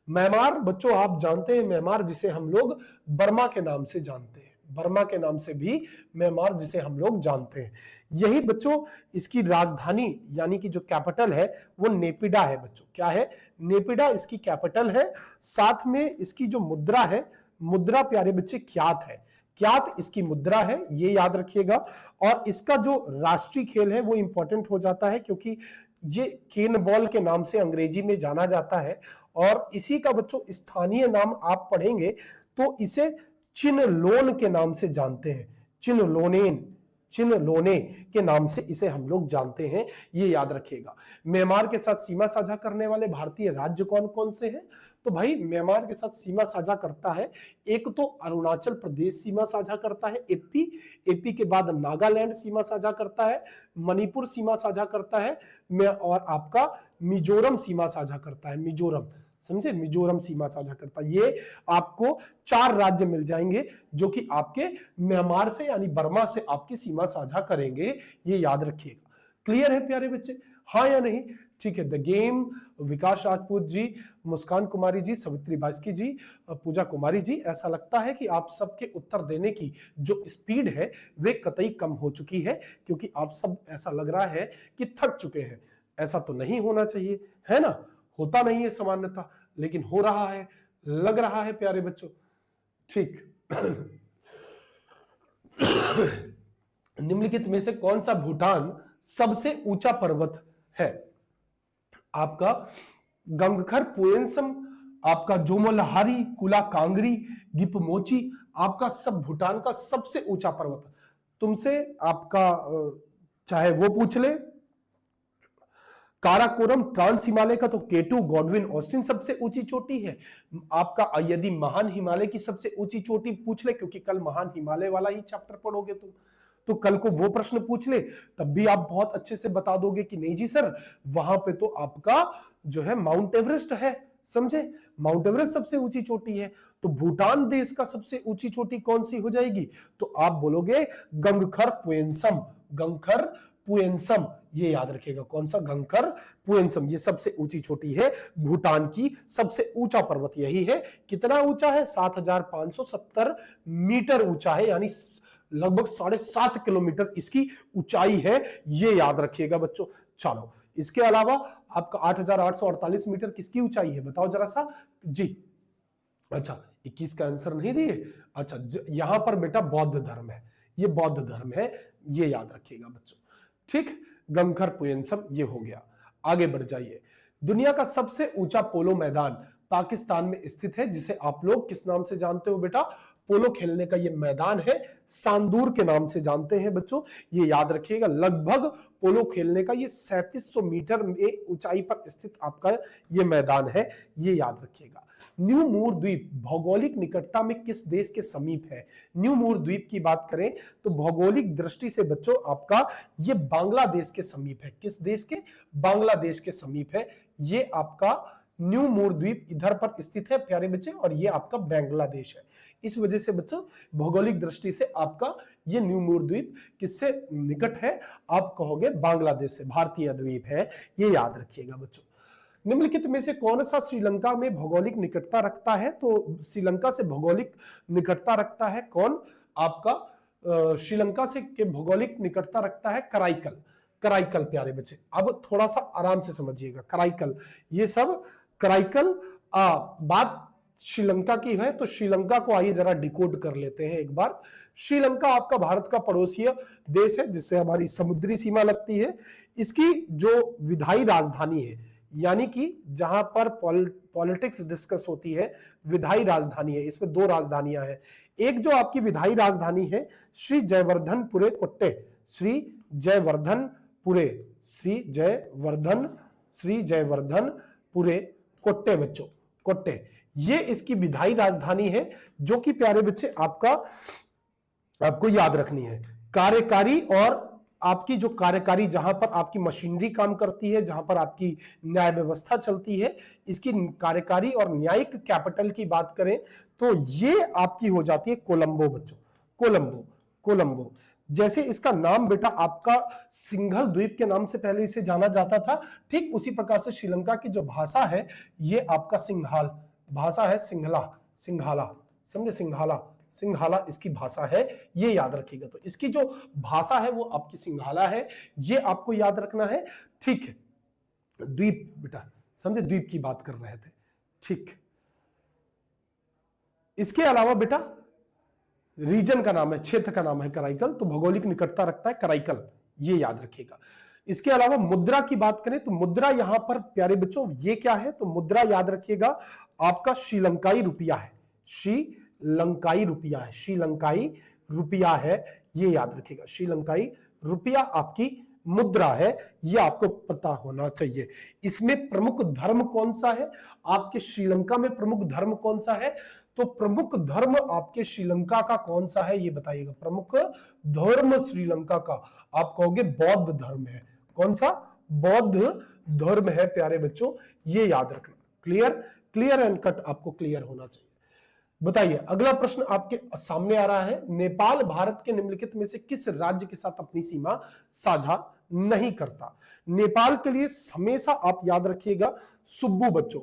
S1: म्यांमार बच्चों आप जानते हैं, म्यांमार जिसे हम लोग बर्मा के नाम से जानते हैं, बर्मा के नाम से भी म्यांमार जिसे हम लोग जानते हैं। यही बच्चों इसकी राजधानी यानी कि जो कैपिटल है वो नेपिडा है बच्चों। क्या है? नेपिडा इसकी कैपिटल है। साथ में इसकी जो मुद्रा है, मुद्रा प्यारे बच्चे क्यात है, क्यात इसकी मुद्रा है, ये याद रखिएगा। और इसका जो राष्ट्रीय खेल है वो इंपॉर्टेंट हो जाता है क्योंकि ये केन बॉल के नाम से अंग्रेजी में जाना जाता है। और इसी का बच्चों स्थानीय नाम आप पढ़ेंगे तो इसे चिनलोन के नाम से जानते हैं, चिनलोने के नाम से इसे हम लोग जानते हैं, ये याद रखिएगा। म्यांमार के साथ सीमा साझा करने वाले भारतीय राज्य कौन कौन से हैं? तो भाई म्यांमार के साथ सीमा साझा करता है, एक तो अरुणाचल प्रदेश सीमा साझा करता है, एपी के बाद नागालैंड सीमा साझा करता है, मणिपुर सीमा साझा करता है, और आपका मिजोरम सीमा साझा करता है, मिजोरम, समझे, मिजोरम सीमा साझा करता है। ये आपको 4 राज्य मिल जाएंगे जो कि आपके म्यांमार से यानी बर्मा से आपकी सीमा साझा करेंगे, ये याद रखिएगा। क्लियर है प्यारे बच्चे, हाँ या नहीं? ठीक है। द गेम, विकास राजपूत जी, मुस्कान कुमारी जी, सवित्री बास्की जी, पूजा कुमारी जी, ऐसा लगता है कि आप सबके उत्तर देने की जो स्पीड है वे कतई कम हो चुकी है, क्योंकि आप सब ऐसा लग रहा है कि थक चुके हैं। ऐसा तो नहीं होना चाहिए, है ना, होता नहीं है सामान्यतः, लेकिन हो रहा है, लग रहा है प्यारे बच्चों, ठीक। निम्नलिखित में से कौन सा भूटान सबसे ऊंचा पर्वत है? आपका गंगखर पुएंसम, आपका जोमोलहारी, कुला कांगरी, गिपमोची, आपका सब भूटान का सबसे ऊंचा पर्वत। तुमसे आपका चाहे वो पूछ ले, काराकोरम ट्रांस हिमालय का तो केटू, गॉडविन ऑस्टिन सबसे ऊंची चोटी है। आपका यदि महान हिमालय की सबसे ऊंची चोटी पूछ ले, क्योंकि कल महान हिमालय वाला ही चैप्टर पढ़ोगे तुम, तो कल को वो प्रश्न पूछ ले तब भी आप बहुत अच्छे से बता दोगे कि नहीं जी सर, वहां पे तो आपका जो है माउंट एवरेस्ट है, समझे, माउंट एवरेस्ट सबसे ऊंची चोटी है। तो भूटान देश का सबसे ऊंची चोटी कौन सी हो जाएगी? तो आप बोलोगे गंगखर पुएंसम, गंगखर पुएंसम, ये याद रखिएगा। कौन सा? गंगखर पुएंसम, ये सबसे ऊंची चोटी है भूटान की, सबसे ऊंचा पर्वत यही है। कितना ऊंचा है? 7570 मीटर ऊंचा है, यानी लगभग 7.5 किलोमीटर इसकी ऊंचाई है, ये याद रखिएगा बच्चों। चलो, इसके अलावा आपका 8,848 मीटर किसकी ऊंचाई है, बताओ जरा सा जी। अच्छा 21 का आंसर नहीं दिए। अच्छा यहां पर बेटा बौद्ध धर्म है, ये बौद्ध धर्म है, ये याद रखिएगा बच्चों। ठीक, गंगखर पुयंसम ये हो गया। आगे बढ़ जाइए। दुनिया का सबसे ऊंचा पोलो मैदान पाकिस्तान में स्थित है, जिसे आप लोग किस नाम से जानते हो बेटा, पोलो खेलने का ये मैदान है सांदूर के नाम से जानते हैं बच्चों, ये याद रखिएगा। लगभग पोलो खेलने का ये 3700 मीटर में ऊंचाई पर स्थित आपका ये मैदान है, ये याद रखिएगा। न्यू मूर द्वीप भौगोलिक निकटता में किस देश के समीप है? न्यू मूर द्वीप की बात करें तो भौगोलिक दृष्टि से बच्चों आपका ये बांग्लादेश के समीप है। किस देश के? बांग्लादेश के समीप है ये आपका न्यू मूर द्वीप, इधर पर स्थित है प्यारे बच्चे, और ये आपका बांग्लादेश है। इस वजह से बच्चों भौगोलिक दृष्टि से आपका ये न्यू मूर द्वीप किससे निकट है? आप कहोगे बांग्लादेश से, भारतीय द्वीप है, ये याद रखिएगा बच्चों। निम्नलिखित में से कौन सा श्रीलंका में भौगोलिक निकटता रखता है? तो श्रीलंका से भौगोलिक निकटता रखता है कौन? आपका श्रीलंका से के भौगोलिक निकटता रखता है कराईकल। कराईकल प्यारे बच्चे, अब थोड़ा सा आराम से समझिएगा। कराईकल, ये सब कराईकल बात श्रीलंका की है, तो श्रीलंका को आइए जरा डिकोड कर लेते हैं एक बार। श्रीलंका आपका भारत का पड़ोसीय देश है, जिससे हमारी समुद्री सीमा लगती है। इसकी जो विधायी राजधानी है, यानी कि जहां पर पॉलिटिक्स डिस्कस होती है, विधायी राजधानी है, इसमें दो राजधानियां हैं। एक जो आपकी विधायी राजधानी है श्री जयवर्धनपुरे कोट्टे, श्री जयवर्धनपुरे, श्री जयवर्धनपुरे कोट्टे बच्चों, कोट्टे, ये इसकी विधायी राजधानी है, जो कि प्यारे बच्चे आपको याद रखनी है। कार्यकारी और आपकी जो कार्यकारी, जहां पर आपकी मशीनरी काम करती है, जहां पर आपकी न्याय व्यवस्था चलती है, इसकी कार्यकारी और न्यायिक कैपिटल की बात करें तो ये आपकी हो जाती है कोलंबो बच्चों, कोलंबो। कोलंबो जैसे इसका नाम बेटा आपका सिंघल द्वीप के नाम से पहले इसे जाना जाता था, ठीक उसी प्रकार से श्रीलंका की जो भाषा है ये आपका सिंघाल भाषा है, सिंघाला, समझे, सिंघाला इसकी भाषा है, ये याद रखिएगा। तो इसकी जो भाषा है वो आपकी सिंघाला है, ये आपको याद रखना है। ठीक है, द्वीप बेटा, समझे, द्वीप की बात कर रहे थे। ठीक, इसके अलावा बेटा रीजन का नाम है, क्षेत्र का नाम है कराईकल, तो भौगोलिक निकटता रखता है कराईकल, ये याद रखिएगा। इसके अलावा मुद्रा की बात करें तो मुद्रा यहां पर प्यारे बच्चों ये क्या है? तो मुद्रा याद रखिएगा आपका श्रीलंकाई रुपया है, श्रीलंकाई रुपया है, श्रीलंकाई रुपया है, ये याद रखिएगा। श्रीलंकाई रुपया आपकी मुद्रा है, ये आपको पता होना चाहिए। इसमें प्रमुख धर्म कौन सा है? आपके श्रीलंका में प्रमुख धर्म कौन सा है? तो प्रमुख धर्म आपके श्रीलंका का कौन सा है ये बताइएगा। प्रमुख धर्म श्रीलंका का आप कहोगे बौद्ध धर्म है। कौन सा? बौद्ध धर्म है प्यारे बच्चों, ये याद रखना। क्लियर एंड कट आपको क्लियर होना चाहिए। बताइए अगला प्रश्न आपके सामने आ रहा है। नेपाल भारत के निम्नलिखित में से किस राज्य के साथ अपनी सीमा साझा नहीं करता? नेपाल के लिए हमेशा आप याद रखिएगा सुब्बू बच्चों,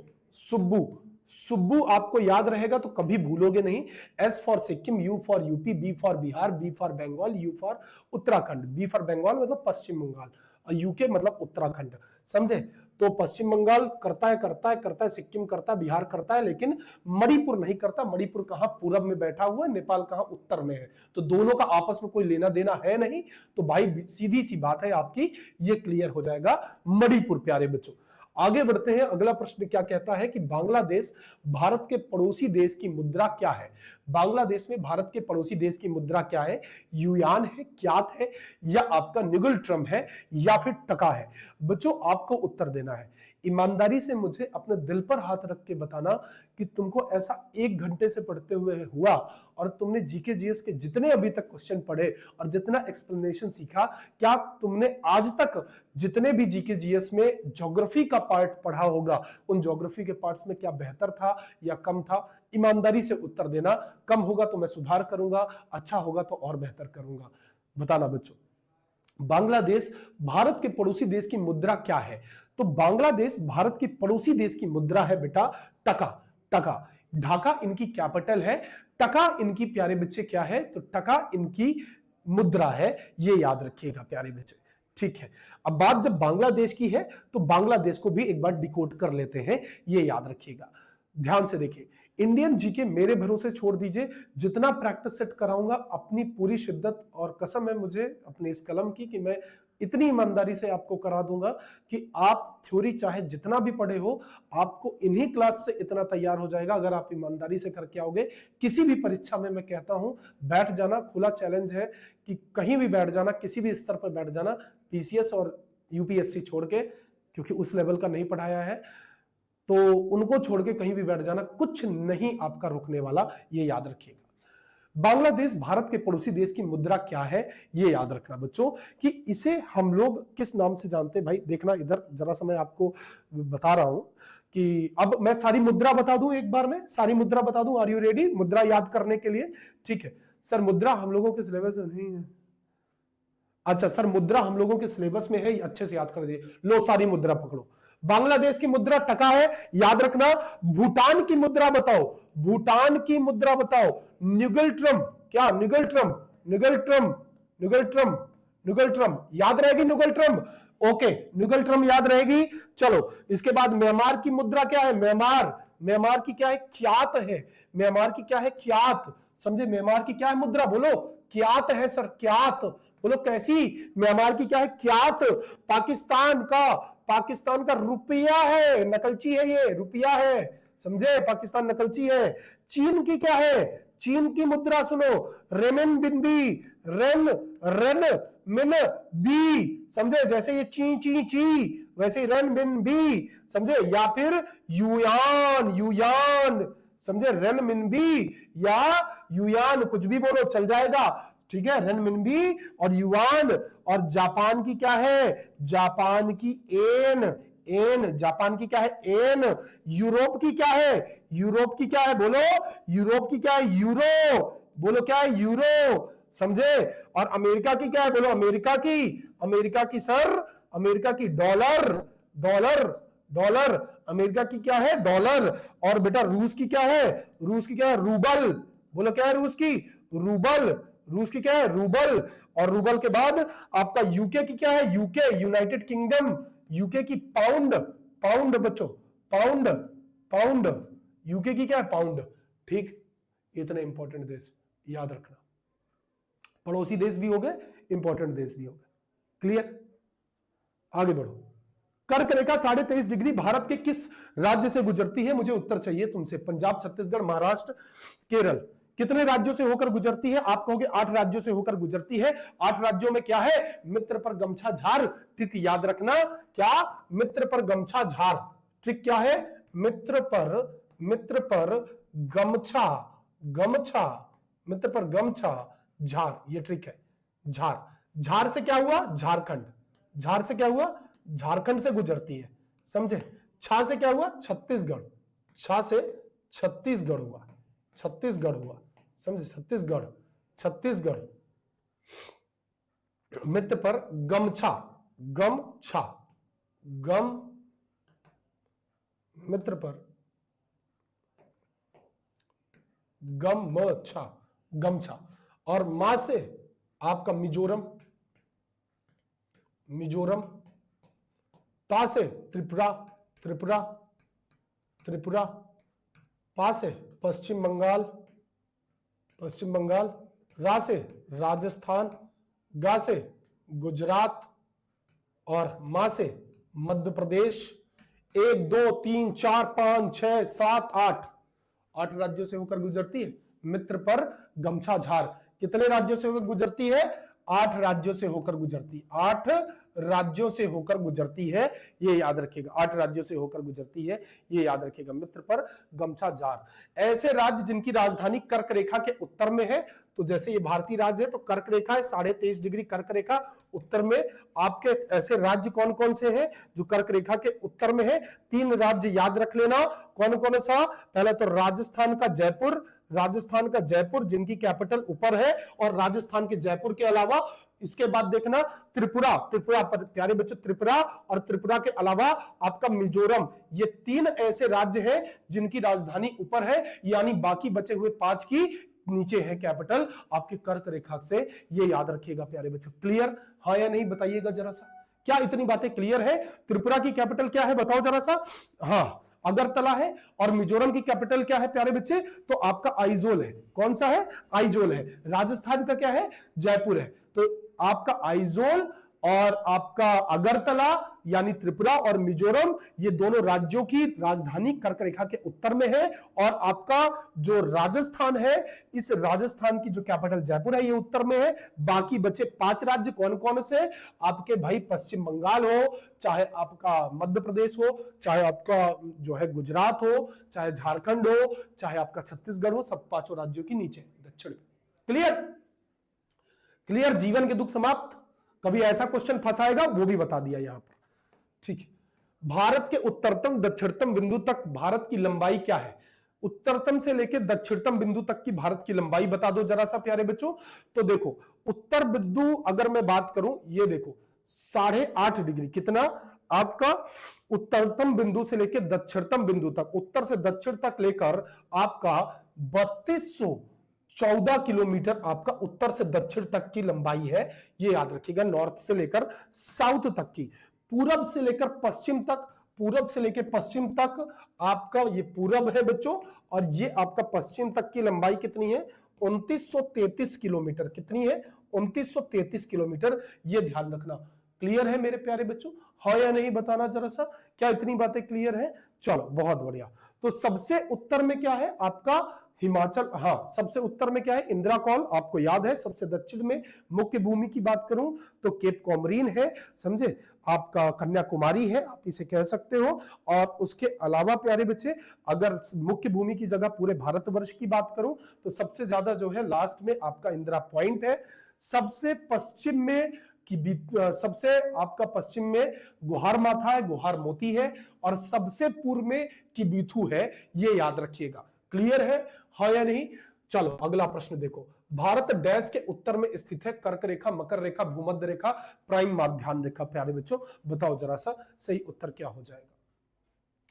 S1: सुब्बू आपको याद रहेगा तो कभी भूलोगे नहीं। S for Sikkim, U for UP, B for Bihar, B for Bengal, U for Uttarakhand. B for Bengal मतलब पश्चिम बंगाल और यूके मतलब उत्तराखंड, समझे। तो पश्चिम बंगाल करता है, सिक्किम करता है, बिहार करता है, लेकिन मणिपुर नहीं करता। मणिपुर कहां? पूरब में बैठा हुआ है, नेपाल कहां? उत्तर में है। तो दोनों का आपस में कोई लेना देना है नहीं, तो भाई सीधी सी बात है आपकी, ये क्लियर हो जाएगा मणिपुर प्यारे बच्चों। आगे बढ़ते हैं। अगला प्रश्न क्या कहता है कि बांग्लादेश भारत के पड़ोसी देश की मुद्रा क्या है? बांग्लादेश में भारत के पड़ोसी देश की मुद्रा क्या है? युआन है, क्यात है, या आपका निगुल ट्रम है, या फिर टका है? बच्चों आपको उत्तर देना है। ईमानदारी से मुझे अपने दिल पर हाथ रख के बताना कि तुमको ऐसा 1 घंटे से पढ़ते हुए हुआ और तुमने जीके जीएस के जितने अभी तक क्वेश्चन पढ़े और जितना एक्सप्लेनेशन सीखा, क्या तुमने आज तक जितने भी जीके जीएस में ज्योग्राफी का पार्ट पढ़ा होगा, उन ज्योग्राफी के पार्ट्स में क्या बेहतर था या कम था? ईमानदारी से उत्तर देना। कम होगा तो मैं सुधार करूंगा, अच्छा होगा तो और बेहतर करूंगा। बताना बच्चों, बांग्लादेश भारत के पड़ोसी देश की मुद्रा क्या है? तो बांग्लादेश भारत की पड़ोसी देश की मुद्रा है बेटा टका। ढाका इनकी कैपिटल है, टका इनकी प्यारे बच्चे क्या है? तो टका इनकी मुद्रा है, ये याद रखिएगा प्यारे बच्चे। ठीक है, अब बात जब बांग्लादेश की है तो बांग्लादेश को भी एक बार डिकोड कर लेते हैं, ये याद रखिएगा। ध्यान से देखिए, इंडियन जीके मेरे भरोसे छोड़ दीजिए, जितना प्रैक्टिस सेट कराऊंगा अपनी पूरी शिद्दत और कसम है मुझे अपने इस कलम की कि मैं इतनी ईमानदारी से आपको करा दूंगा कि आप थ्योरी चाहे जितना भी पढ़े हो, आपको इन्हीं क्लास से इतना तैयार हो जाएगा अगर आप ईमानदारी से करके आओगे। किसी भी परीक्षा में मैं कहता हूं बैठ जाना, खुला चैलेंज है कि कहीं भी बैठ जाना, किसी भी स्तर पर बैठ जाना, पीसीएस और यूपीएससी छोड़ के, क्योंकि उस लेवल का नहीं पढ़ाया है, तो उनको छोड़ के कहीं भी बैठ जाना, कुछ नहीं आपका रुकने वाला, ये याद रखिएगा। बांग्लादेश भारत के पड़ोसी देश की मुद्रा क्या है, ये याद रखना बच्चों कि इसे हम लोग किस नाम से जानते हैं। भाई देखना इधर जरा सा, मैं आपको बता रहा हूं कि अब मैं सारी मुद्रा बता दूं, एक बार में सारी मुद्रा बता दूं। आर यू रेडी मुद्रा याद करने के लिए? ठीक है सर, मुद्रा हम लोगों के सिलेबस में नहीं है। अच्छा सर, मुद्रा हम लोगों के सिलेबस में है, अच्छे से याद कर दिए। लो सारी मुद्रा पकड़ो। बांग्लादेश की मुद्रा टका है, याद रखना। भूटान की मुद्रा बताओ, भूटान की मुद्रा बताओ। न्यूगल्ट्रम, क्या न्यूगल्ट्रम? न्यूगल्ट्रम, न्यूगल्ट्रम, न्यूगल्ट्रम याद रहेगी? न्यूगल्ट्रम, ओके न्यूगल्ट्रम याद रहेगी। चलो इसके बाद म्यांमार की मुद्रा क्या है? म्यांमार, म्यांमार की क्या है? ख्यात है। म्यांमार की क्या है? ख्यात। समझे? म्यांमार की क्या है मुद्रा? बोलो क्यात है सर, क्यात। बोलो कैसी? म्यांमार की क्या है? क्यात। पाकिस्तान का, पाकिस्तान का रुपया है, नकलची है ये, रुपया है, समझे? पाकिस्तान नकलची है। चीन की क्या है? चीन की मुद्रा सुनो, रेमन बिनबी, रेन रन मिन बी, समझे? जैसे ये ची ची ची वैसे ही रन मिन बी, समझे? या फिर युयान, युयान, समझे? रन मिन बी या युयान, कुछ भी बोलो चल जाएगा, ठीक है? रेनमिनबी और युआन। और जापान की क्या है? जापान की एन, एन, जापान की क्या है? एन। यूरोप की क्या है? यूरोप की क्या है? बोलो यूरोप की क्या है? यूरो, बोलो क्या है? यूरो, समझे? और अमेरिका की क्या है? बोलो अमेरिका की, अमेरिका की सर, अमेरिका की डॉलर, डॉलर, डॉलर, अमेरिका की क्या है? डॉलर। और बेटा रूस की क्या है? रूस की क्या है? रूबल, बोलो क्या है? रूस की रूबल, रूस की क्या है? रूबल। और रूबल के बाद आपका यूके की क्या है? यूके, यूनाइटेड किंगडम, यूके की पाउंड, पाउंड बच्चों, पाउंड, पाउंड, यूके की क्या है? पाउंड, ठीक? इतने इंपॉर्टेंट देश याद रखना, पड़ोसी देश भी हो गए, इंपॉर्टेंट देश भी हो गए। क्लियर? आगे बढ़ो। कर्क रेखा 23.5 डिग्री भारत के किस राज्य से गुजरती है? मुझे उत्तर चाहिए तुमसे। पंजाब, छत्तीसगढ़, महाराष्ट्र, केरल, कितने राज्यों से होकर गुजरती है? आप कहोगे 8 राज्यों से होकर गुजरती है। 8 राज्यों में क्या है? मित्र पर गमछा झार, ट्रिक याद रखना। क्या? मित्र पर गमछा झार, ट्रिक क्या है? मित्र पर, मित्र पर गमछा, गमछा, मित्र पर गमछा झार, ये ट्रिक है। झार, झार से क्या हुआ? झारखंड, झार से क्या हुआ? झारखंड से गुजरती है, समझे? छा से क्या हुआ? छत्तीसगढ़, छा से छत्तीसगढ़ हुआ, छत्तीसगढ़ हुआ, समझे? छत्तीसगढ़, छत्तीसगढ़। मित्र पर गमछा, गमछा, गम, मित्र पर गमछा, गमछा। और मां से आपका मिजोरम, मिजोरम। ता से त्रिपुरा, त्रिपुरा, त्रिपुरा। पा से पश्चिम बंगाल, पश्चिम बंगाल। रा से राजस्थान, गा से गुजरात और मा से मध्य प्रदेश। 1 2 3 4 5 6 7 8, 8 राज्यों से होकर गुजरती है। मित्र पर गमछा झार कितने राज्यों से होकर गुजरती है? 8 राज्यों से होकर गुजरती है, 8 राज्यों से होकर गुजरती है, ये याद रखिएगा। 8 राज्यों से होकर गुजरती है, ये याद रखिएगा। मित्र पर गमछा झार। ऐसे राज्य जिनकी राजधानी कर्क रेखा के उत्तर में है, तो जैसे ये भारतीय राज्य है तो कर्क रेखा है, 23.5 डिग्री कर्क रेखा उत्तर में। आपके ऐसे राज्य कौन कौन से हैं जो कर्क रेखा के उत्तर में है? 3 राज्य याद रख लेना। कौन कौन सा? पहले तो राजस्थान का जयपुर, राजस्थान का जयपुर जिनकी कैपिटल ऊपर है, और राजस्थान के जयपुर के अलावा इसके बाद देखना त्रिपुरा, त्रिपुरा पर प्यारे बच्चों, त्रिपुरा, और त्रिपुरा के अलावा आपका मिजोरम। ये 3 ऐसे राज्य हैं जिनकी राजधानी ऊपर है, यानी बाकी बचे हुए 5 की नीचे है कैपिटल आपके कर्क रेखा से, ये याद रखिएगा प्यारे बच्चों। क्लियर, हाँ या नहीं बताइएगा जरा सा, क्या इतनी बातें क्लियर है? त्रिपुरा की कैपिटल क्या है बताओ जरा सा। हाँ अगरतला है। और मिजोरम की कैपिटल क्या है प्यारे बच्चे? तो आपका आइजोल है। कौन सा है? आइजोल है। राजस्थान का क्या है? जयपुर है। तो आपका आइजोल और आपका अगरतला यानी त्रिपुरा और मिजोरम, ये दोनों राज्यों की राजधानी कर्क रेखा के उत्तर में है। और आपका जो राजस्थान है, इस राजस्थान की जो कैपिटल जयपुर है, ये उत्तर में है। बाकी बचे 5 राज्य कौन कौन से? आपके भाई पश्चिम बंगाल हो, चाहे आपका मध्य प्रदेश हो, चाहे आपका जो है गुजरात हो, चाहे झारखंड हो, चाहे आपका छत्तीसगढ़ हो, सब 5 राज्यों की नीचे दक्षिण। क्लियर? क्लियर, जीवन के दुख समाप्त। कभी ऐसा क्वेश्चन फंसाएगा वो भी बता दिया यहां पर। ठीक है, भारत के उत्तरतम दक्षिणतम बिंदु तक भारत की लंबाई क्या है? उत्तरतम से लेकर दक्षिणतम बिंदु तक की भारत की लंबाई बता दो जरा सा प्यारे बच्चों। तो देखो उत्तर बिंदु अगर मैं बात करूं, ये देखो 8.5 डिग्री, कितना आपका उत्तरतम बिंदु से लेकर दक्षिणतम बिंदु तक, उत्तर से दक्षिण तक लेकर आपका 3214 किलोमीटर आपका उत्तर से दक्षिण तक की लंबाई है। ये याद रखिएगा, नॉर्थ से लेकर साउथ तक की, पूरब से लेकर पश्चिम तक, पूरब से लेकर पश्चिम तक आपका ये पूरब है बच्चों, और ये आपका पश्चिम तक की लंबाई कितनी है? 2933 किलोमीटर। कितनी है? 2933 किलोमीटर। ये ध्यान रखना। क्लियर है मेरे प्यारे बच्चों? हाँ या नहीं बताना जरा सा, क्या इतनी बातें क्लियर है? चलो बहुत बढ़िया। तो सबसे उत्तर में क्या है आपका? हिमाचल। हाँ, सबसे उत्तर में क्या है? इंदिरा कॉल, आपको याद है। सबसे दक्षिण में मुख्य भूमि की बात करूं तो केप कॉमरीन है, समझे, आपका कन्याकुमारी है, आप इसे कह सकते हो। और उसके अलावा प्यारे बच्चे, अगर मुख्य भूमि की जगह पूरे भारतवर्ष की बात करूं तो सबसे ज्यादा जो है लास्ट में आपका इंदिरा पॉइंट है। सबसे पश्चिम में सबसे आपका पश्चिम में गुहार माथा है, गुहार मोती है, और सबसे पूर्व में किबिथु है। ये याद रखिएगा। क्लियर है? हाँ या नहीं? चलो अगला प्रश्न देखो। भारत डैश के उत्तर में स्थित है? कर्क रेखा, मकर रेखा, भूमध्य रेखा, प्राइम माध्यान्ह रेखा। प्यारे बच्चों बताओ जरा सा सही उत्तर क्या हो जाएगा?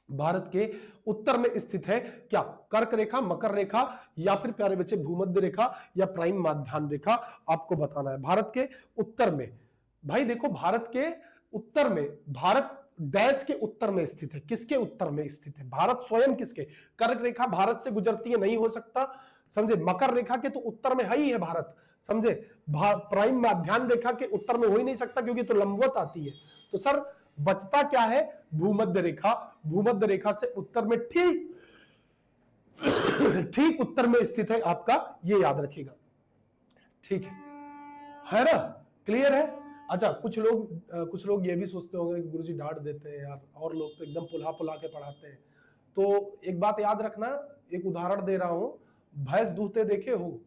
S1: भारत के उत्तर में स्थित है क्या? कर्क रेखा, मकर रेखा, या फिर प्यारे बच्चे भूमध्य रेखा या प्राइम माध्यान्ह रेखा? आपको बताना है। भारत के उत्तर में, भाई देखो भारत के उत्तर में, भारत डैश के उत्तर में स्थित है। किसके उत्तर में स्थित है? भारत स्वयं किसके? कर्क रेखा भारत से गुजरती है, नहीं हो सकता, समझे। मकर रेखा के तो उत्तर में है ही है भारत, समझे। प्राइम माध्यान्ह रेखा के उत्तर में हो ही नहीं सकता क्योंकि तो लंबवत आती है। तो सर बचता क्या है? भूमध्य रेखा। भूमध्य रेखा से उत्तर में ठीक उत्तर में स्थित है आपका, ये याद रखिएगा। ठीक है ना? क्लियर है? अच्छा, कुछ लोग ये भी सोचते होंगे कि गुरुजी डांट देते हैं यार, और लोग तो एकदम पुल्हा पुल्हा के पढ़ाते हैं। तो एक बात याद रखना, एक उदाहरण दे रहा हूं। भैंस दूहते देखे हो?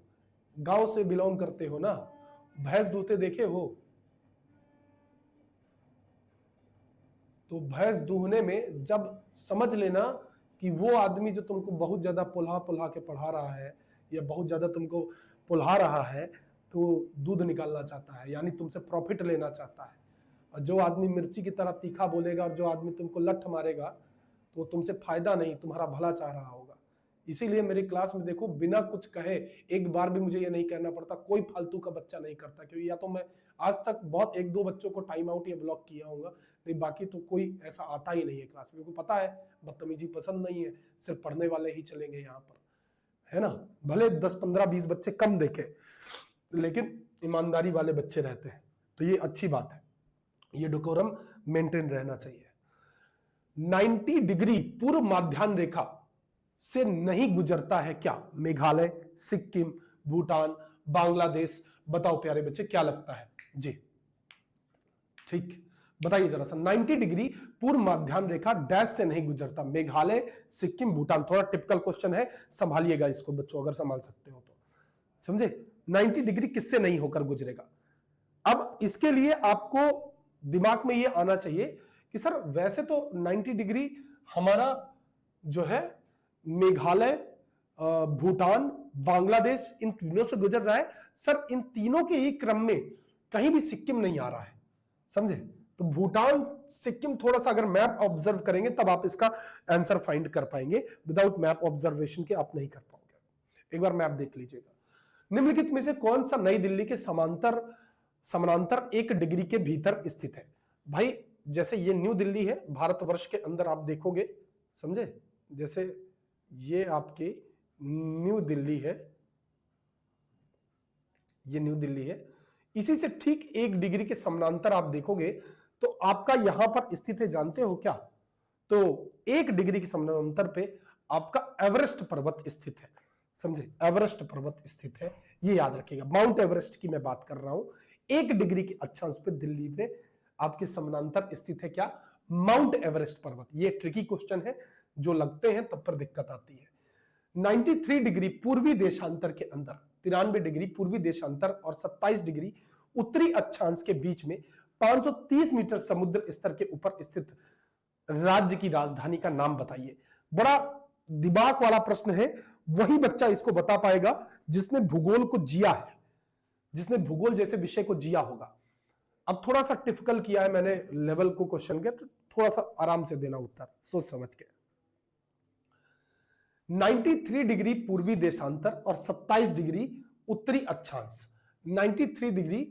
S1: गांव से बिलोंग करते हो ना? भैंस दूहते देखे हो? तो भैंस दूहने में जब समझ लेना कि वो आदमी जो तुमको बहुत ज्यादा पुल्हा पुल्हा के पढ़ा रहा है, या बहुत ज्यादा तुमको पुल्हा रहा है, तो दूध निकालना चाहता है, यानी तुमसे प्रॉफिट लेना चाहता है। और जो आदमी मिर्ची की तरह तीखा बोलेगा और जो आदमी तुमको लठ मारेगा, तो तुमसे फायदा नहीं, तुम्हारा भला चाह रहा होगा। इसीलिए मेरी क्लास में देखो, बिना कुछ कहे एक बार भी मुझे ये नहीं कहना पड़ता, कोई फालतू का बच्चा नहीं करता। क्योंकि या तो मैं आज तक बहुत 1-2 बच्चों को टाइम आउट या ब्लॉक किया होगा, नहीं बाकी तो कोई ऐसा आता ही नहीं है क्लास में, क्योंकि पता है बदतमीजी पसंद नहीं है, सिर्फ पढ़ने वाले ही चलेंगे यहाँ पर, है ना। भले 10, 15, 20 बच्चे कम देखे, लेकिन ईमानदारी वाले बच्चे रहते हैं, तो ये अच्छी बात है। ये डेकोरम मेंटेन रहना चाहिए। 90 डिग्री पूर्व माध्यान्ह रेखा से नहीं गुजरता है क्या? मेघालय, सिक्किम, भूटान, बांग्लादेश। बताओ प्यारे बच्चे क्या लगता है जी? ठीक, बताइए जरा सा। 90 डिग्री पूर्व माध्यान्ह रेखा डैश से नहीं गुजरता? मेघालय, सिक्किम, भूटान। थोड़ा टिपिकल क्वेश्चन है, संभालिएगा इसको बच्चों, अगर संभाल सकते हो तो, समझे। 90 डिग्री किससे नहीं होकर गुजरेगा? अब इसके लिए आपको दिमाग में यह आना चाहिए कि सर वैसे तो 90 डिग्री हमारा जो है मेघालय, भूटान, बांग्लादेश, इन तीनों से गुजर रहा है। सर इन तीनों के ही क्रम में कहीं भी सिक्किम नहीं आ रहा है, समझे। तो भूटान, सिक्किम, थोड़ा सा अगर मैप ऑब्जर्व करेंगे तब आप इसका आंसर फाइंड कर पाएंगे। विदाउट मैप ऑब्जर्वेशन के आप नहीं कर पाओगे। एक बार मैप देख लीजिएगा। निम्नलिखित में से कौन सा नई दिल्ली के समानांतर 1 डिग्री के भीतर स्थित है? भाई जैसे ये न्यू दिल्ली है, भारतवर्ष के अंदर आप देखोगे, समझे, जैसे ये आपकी न्यू दिल्ली है, ये न्यू दिल्ली है, इसी से ठीक 1 डिग्री के समानांतर आप देखोगे तो आपका यहां पर स्थित है, जानते हो क्या? तो 1 डिग्री के समानांतर पे आपका एवरेस्ट पर्वत स्थित है, समझे, एवरेस्ट पर्वत स्थित है, ये याद रखिएगा। माउंट एवरेस्ट की मैं बात कर रहा हूं। 1 डिग्री के अक्षांश पे दिल्ली पे आपके समानांतर स्थित है क्या? माउंट एवरेस्ट पर्वत। ये ट्रिकी क्वेश्चन है, जो लगते हैं तब पर दिक्कत आती है। 93 डिग्री पूर्वी देशांतर के अंदर, 93 डिग्री पूर्वी देशांतर और 27 डिग्री उत्तरी अक्षांश के बीच में 530 मीटर समुद्र स्तर के ऊपर स्थित राज्य की राजधानी का नाम बताइए। बड़ा दिमाग वाला प्रश्न है, वही बच्चा इसको बता पाएगा जिसने भूगोल को जिया है, जिसने भूगोल जैसे विषय को जिया होगा। अब थोड़ा सा डिफिकल्ट किया है मैंने लेवल को क्वेश्चन के, तो थोड़ा सा आराम से देना उत्तर, सोच समझ के। 93 डिग्री पूर्वी देशांतर और 27 डिग्री उत्तरी अक्षांश, 93 डिग्री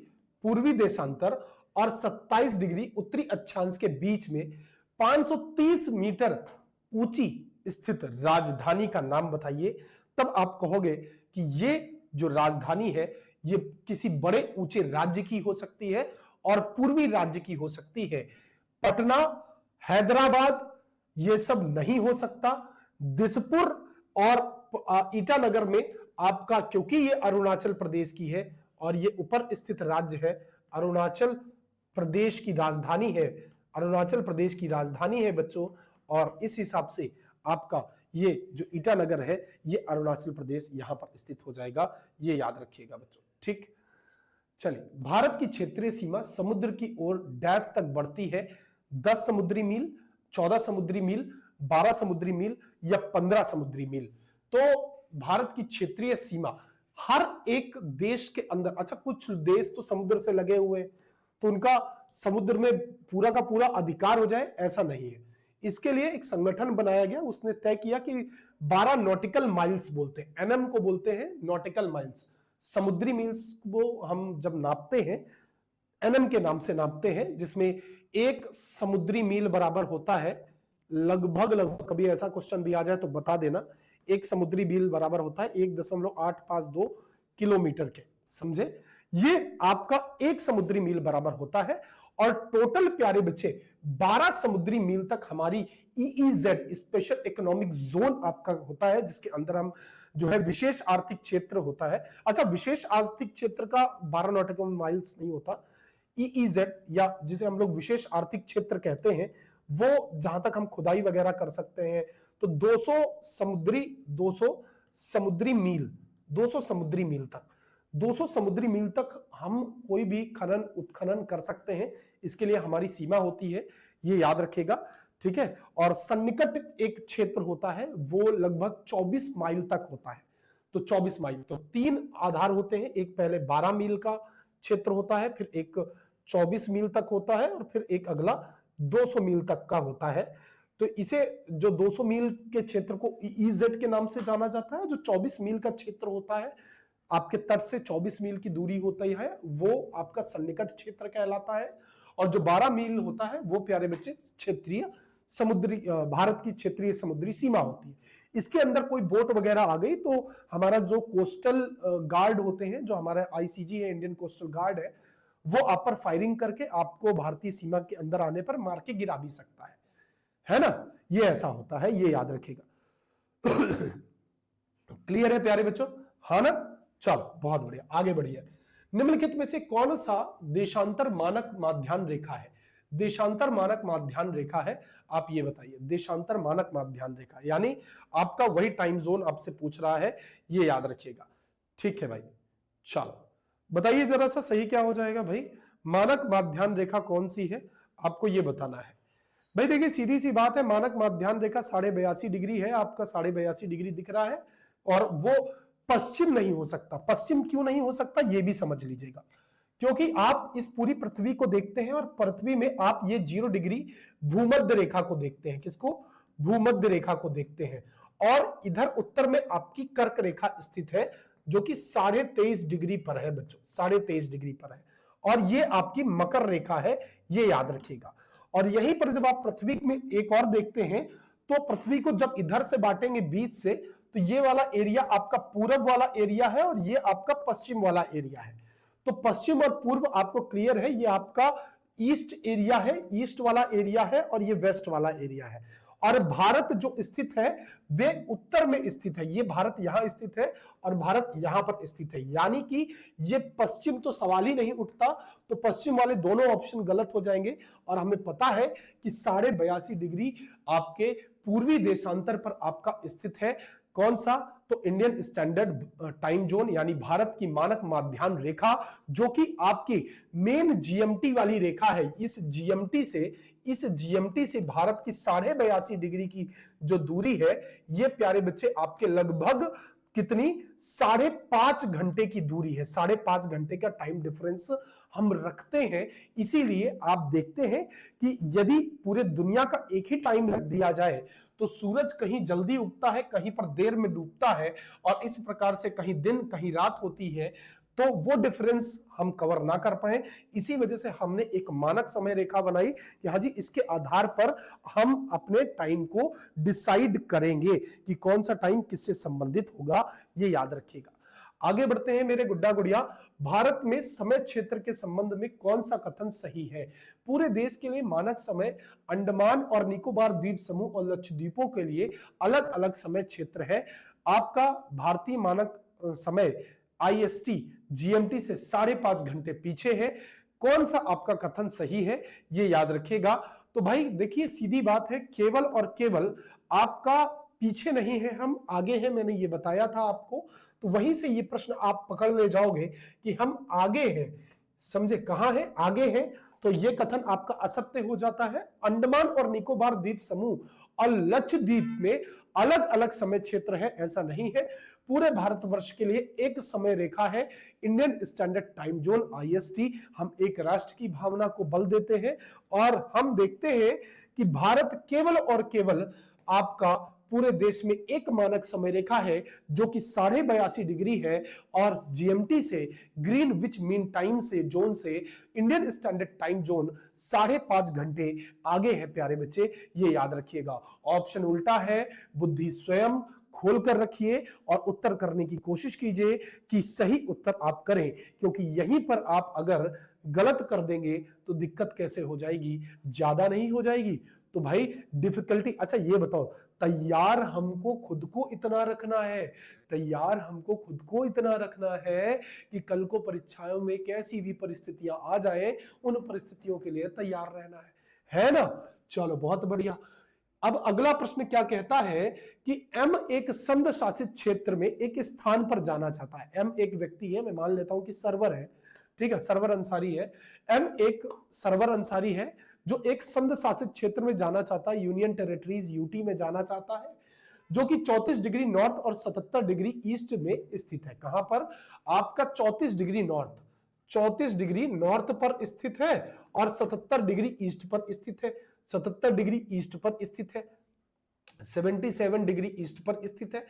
S1: पूर्वी देशांतर और 27 डिग्री उत्तरी अक्षांश के बीच में 530 मीटर ऊंची स्थित राजधानी का नाम बताइए। तब आप कहोगे कि ये जो राजधानी है ये किसी बड़े ऊंचे राज्य की हो सकती है और पूर्वी राज्य की हो सकती है। पटना, हैदराबाद ये सब नहीं हो सकता। दिसपुर और ईटानगर में आपका, क्योंकि ये अरुणाचल प्रदेश की है और ये ऊपर स्थित राज्य है, अरुणाचल प्रदेश की राजधानी है, अरुणाचल प्रदेश की राजधानी है बच्चों, और इस हिसाब से आपका ये जो ईटानगर है ये अरुणाचल प्रदेश यहां पर स्थित हो जाएगा, ये याद रखिएगा बच्चों, ठीक। चलिए, भारत की क्षेत्रीय सीमा समुद्र की ओर डैश तक बढ़ती है, 10 समुद्री मील, 14 समुद्री मील, 12 समुद्री मील या 15 समुद्री मील। तो भारत की क्षेत्रीय सीमा हर एक देश के अंदर, अच्छा कुछ देश तो समुद्र से लगे हुए तो उनका समुद्र में पूरा का पूरा अधिकार हो जाए, ऐसा नहीं है। इसके लिए एक संगठन बनाया गया, उसने तय किया कि 12 नॉटिकल माइल्स बोलते हैं, एनएम को बोलते हैं नॉटिकल माइल्स, समुद्री मील्स को हम जब नापते हैं एनएम के नाम से नापते हैं, जिसमें एक समुद्री मील बराबर होता है लगभग, कभी ऐसा क्वेश्चन भी आ जाए तो बता देना, एक समुद्री मील बराबर होता है 1.852 किलोमीटर के, समझे। ये आपका एक समुद्री मील बराबर होता है और टोटल प्यारे बच्चे 12 समुद्री मील तक हमारी ईईजेड स्पेशल इकोनॉमिक जोन आपका होता है, जिसके अंदर हम जो है विशेष आर्थिक क्षेत्र होता है। अच्छा, विशेष आर्थिक क्षेत्र का 12 नॉटिकल माइल्स नहीं होता, ईईजेड या जिसे हम लोग विशेष आर्थिक क्षेत्र कहते हैं, वो जहां तक हम खुदाई वगैरह कर सकते हैं, तो 200 समुद्री मील 200 समुद्री मील तक 200 समुद्री मील तक हम कोई भी खनन उत्खनन कर सकते हैं, इसके लिए हमारी सीमा होती है, ये याद रखेगा, ठीक है। और सन्निकट एक क्षेत्र होता है, वो लगभग 24 माइल तक होता है, तो 24 माइल, तो 3 आधार होते हैं, एक पहले 12 मील का क्षेत्र होता है, फिर एक 24 मील तक होता है और फिर एक अगला 200 मील तक का होता है। तो इसे जो 200 मील के क्षेत्र को ईजेड के नाम से जाना जाता है। जो 24 मील का क्षेत्र होता है, आपके तट से 24 मील की दूरी होती है, वो आपका सन्निकट क्षेत्र कहलाता है। और जो 12 मील होता है वो प्यारे बच्चे क्षेत्रीय समुद्री, भारत की क्षेत्रीय समुद्री सीमा होती है। इसके अंदर कोई बोट वगैरह आ गई तो हमारा जो कोस्टल गार्ड होते हैं, जो हमारा आईसीजी है, इंडियन कोस्टल गार्ड है, वो आप पर फायरिंग करके आपको भारतीय सीमा के अंदर आने पर मार के गिरा भी सकता है ना। ये ऐसा होता है, ये याद रखेगा। क्लियर है प्यारे बच्चों, हाँ ना। चलो बहुत बढ़िया, आगे बढ़िए। निम्नलिखित में से कौन सा देशांतर मानक माध्यान्ह रेखा है? देशांतर मानक माध्यान्ह रेखा है, आप ये बताइए। देशांतर मानक माध्यान्ह रेखा यानी आपका वही टाइम जोन आपसे पूछ रहा है, ये याद रखिएगा, ठीक है भाई। चलो बताइए जरा सा, सही क्या हो जाएगा भाई? मानक माध्यान्ह रेखा कौन सी है, आपको ये बताना है भाई। देखिए सीधी सी बात है, मानक माध्यान्ह रेखा 82.5 डिग्री है, आपका 82.5 डिग्री दिख रहा है, और वो पश्चिम नहीं हो सकता। पश्चिम क्यों नहीं हो सकता ये भी समझ लीजिएगा, क्योंकि आप इस पूरी पृथ्वी को देखते हैं और पृथ्वी में आप ये 0 डिग्री भूमध्य रेखा को देखते हैं। किसको? भूमध्य रेखा को देखते हैं। और इधर उत्तर में आपकी कर्क रेखा स्थित है, जो कि 23.5 डिग्री पर है बच्चों, 23.5 डिग्री पर है, और ये आपकी मकर रेखा है, ये याद रखिएगा। और यहीं पर जब आप पृथ्वी में एक और देखते हैं तो पृथ्वी को जब इधर से बांटेंगे बीच से, तो ये वाला एरिया आपका पूरब वाला एरिया है और ये आपका पश्चिम वाला एरिया है। तो पश्चिम और पूर्व आपको क्लियर है, ये आपका ईस्ट एरिया है, ईस्ट वाला एरिया है, और ये वेस्ट वाला एरिया है। और भारत जो स्थित है वे उत्तर में स्थित है, ये भारत यहां स्थित है और भारत यहां पर स्थित है, यानी कि ये पश्चिम तो सवाल ही नहीं उठता, तो पश्चिम वाले दोनों ऑप्शन गलत हो जाएंगे। और हमें पता है कि 82.5 डिग्री आपके पूर्वी देशांतर पर आपका स्थित है। कौन सा? तो इंडियन स्टैंडर्ड टाइम जोन, यानी भारत की मानक माध्याह्न रेखा, जो कि आपकी मेन जीएमटी वाली रेखा है। इस जीएमटी से भारत की 82.5 डिग्री की जो दूरी है, ये प्यारे बच्चे आपके लगभग कितनी? 5.5 घंटे की दूरी है। 5.5 घंटे का टाइम डिफरेंस हम रखते हैं। इसीलिए आप देखते हैं कि यदि पूरे दुनिया का एक ही टाइम रख दिया जाए तो सूरज कहीं जल्दी उगता है, कहीं पर देर में डूबता है, और इस प्रकार से कहीं दिन कहीं रात होती है, तो वो डिफरेंस हम कवर ना कर पाए। इसी वजह से हमने एक मानक समय रेखा बनाई कि हाँ जी, इसके आधार पर हम अपने टाइम को डिसाइड करेंगे कि कौन सा टाइम किससे संबंधित होगा, ये याद रखिएगा। आगे बढ़ते हैं मेरे गुड्डा गुड़िया। भारत में समय क्षेत्र के संबंध में कौन सा कथन सही है? पूरे देश के लिए मानक समय अंडमान और निकोबार द्वीप समूह और लक्षद्वीपों के लिए अलग अलग समय क्षेत्र है। आपका भारतीय मानक समय IST GMT से 5.5 घंटे पीछे है। कौन सा आपका कथन सही है, ये याद रखिएगा। तो भाई देखिए, सीधी बात है, केवल और केवल आपका पीछे नहीं है, हम आगे हैं, मैंने ये बताया था आपको। तो वहीं से ये प्रश्न आप पकड़ ले जाओगे कि हम आगे हैं, समझे? कहां है? आगे हैं, तो ये कथन आपका असत्य हो जाता है। अंडमान और निकोबार द्वीप समूह और लक्षद्वीप में अलग अलग समय क्षेत्र है, ऐसा नहीं है। पूरे भारतवर्ष के लिए एक समय रेखा है, Indian standard time zone IST। हम एक राष्ट्र की भावना को बल देते हैं और हम देखते हैं कि भारत केवल और केवल आपका पूरे देश में एक मानक समय रेखा है जो कि 82.5 डिग्री है, और GMT से ग्रीनविच मीन टाइम से जोन से इंडियन स्टैंडर्ड टाइम जोन 5.5 घंटे आगे है प्यारे बच्चे, ये याद रखिएगा। ऑप्शन उल्टा है, बुद्धि स्वयं खोल कर रखिए और उत्तर करने की कोशिश कीजिए कि सही उत्तर आप करें, क्योंकि यहीं पर आप अगर गलत कर देंगे तो दिक्कत कैसे हो जाएगी? ज्यादा नहीं हो जाएगी? तो भाई डिफिकल्टी, अच्छा ये बताओ, तैयार हमको खुद को इतना रखना है, तैयार हमको खुद को इतना रखना है कि कल को परीक्षाओं में कैसी भी परिस्थितियां आ जाए, उन परिस्थितियों के लिए तैयार रहना है ना? चलो बहुत बढ़िया। अब अगला प्रश्न क्या कहता है कि M एक संघ शासित क्षेत्र में एक स्थान पर जाना चाहता है। M एक व्यक्ति है, मैं मान लेता हूं कि सर्वर है, ठीक है, सर्वर अंसारी है। M एक सर्वर अंसारी है जो एक संघ शासित क्षेत्र में जाना चाहता है, यूनियन टेरिटरीज UT में जाना चाहता है, जो कि 34 डिग्री नॉर्थ और 77 डिग्री ईस्ट में स्थित है। कहां पर? आपका 34 डिग्री नॉर्थ, 34 डिग्री नॉर्थ पर स्थित है और 77 डिग्री ईस्ट पर स्थित है। 77 डिग्री ईस्ट पर स्थित है, 77 डिग्री ईस्ट पर स्थित है।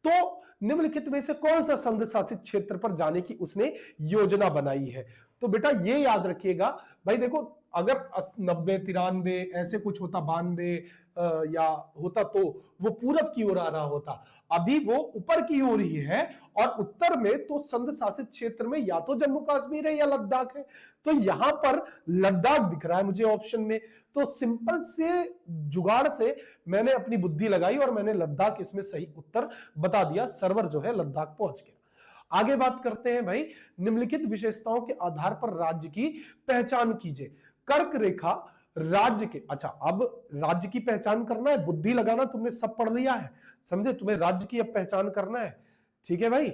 S1: तो निम्नलिखित में से कौन सा संघ शासित क्षेत्र पर जाने की उसने योजना बनाई है? तो बेटा ये याद रखिएगा भाई, देखो अगर 90, 93 ऐसे कुछ होता, 92 या होता तो वो पूरब की ओर आ रहा होता। अभी वो ऊपर की ओर ही है, और उत्तर में तो संघ शासित क्षेत्र में या तो जम्मू कश्मीर है या लद्दाख है। तो यहां पर लद्दाख दिख रहा है मुझे ऑप्शन में, तो सिंपल से जुगाड़ से मैंने अपनी बुद्धि लगाई और मैंने लद्दाख इसमें सही उत्तर बता दिया। सर्वर जो है लद्दाख पहुंच गया। आगे बात करते हैं भाई, निम्नलिखित विशेषताओं के आधार पर राज्य की पहचान कीजिए। कर्क रेखा राज्य के, अच्छा अब राज्य की पहचान करना है, बुद्धि लगाना तुमने सब पढ़ लिया है, समझे? तुम्हें राज्य की अब पहचान करना है, ठीक है भाई।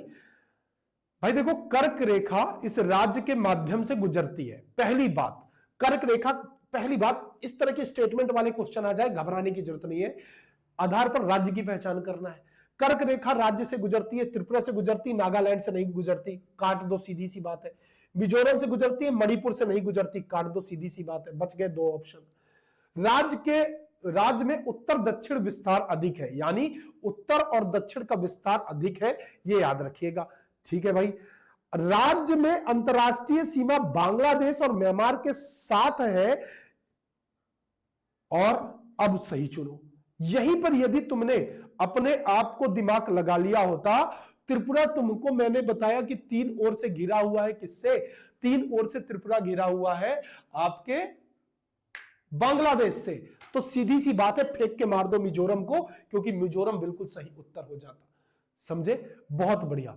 S1: भाई देखो, कर्क रेखा इस राज्य के माध्यम से गुजरती है। पहली बात, कर्क रेखा, पहली बात, इस तरह के स्टेटमेंट वाले क्वेश्चन आ जाए घबराने की जरूरत नहीं है। आधार पर राज्य की पहचान करना है। कर्क रेखा राज्य से गुजरती है, त्रिपुरा से गुजरती, नागालैंड से नहीं गुजरती, काट दो, सीधी सी बात है। मिजोरम से गुजरती है, मणिपुर से नहीं गुजरती, काट दो, सीधी सी बात है। बच गए दो ऑप्शन। राज्य में उत्तर दक्षिण विस्तार अधिक है, यानी उत्तर और दक्षिण का विस्तार अधिक है, ये याद रखिएगा। ठीक है भाई। राज्य में अंतरराष्ट्रीय सीमा बांग्लादेश और म्यांमार के साथ है, और अब सही चुनो। यहीं पर यदि तुमने अपने आप को दिमाग लगा लिया होता, त्रिपुरा तुमको मैंने बताया कि 3 ओर से घिरा हुआ है। किससे? 3 ओर से त्रिपुरा घिरा हुआ है आपके बांग्लादेश से। तो सीधी सी बात है, फेंक के मार दो मिजोरम को, क्योंकि मिजोरम बिल्कुल सही उत्तर हो जाता। समझे? बहुत बढ़िया।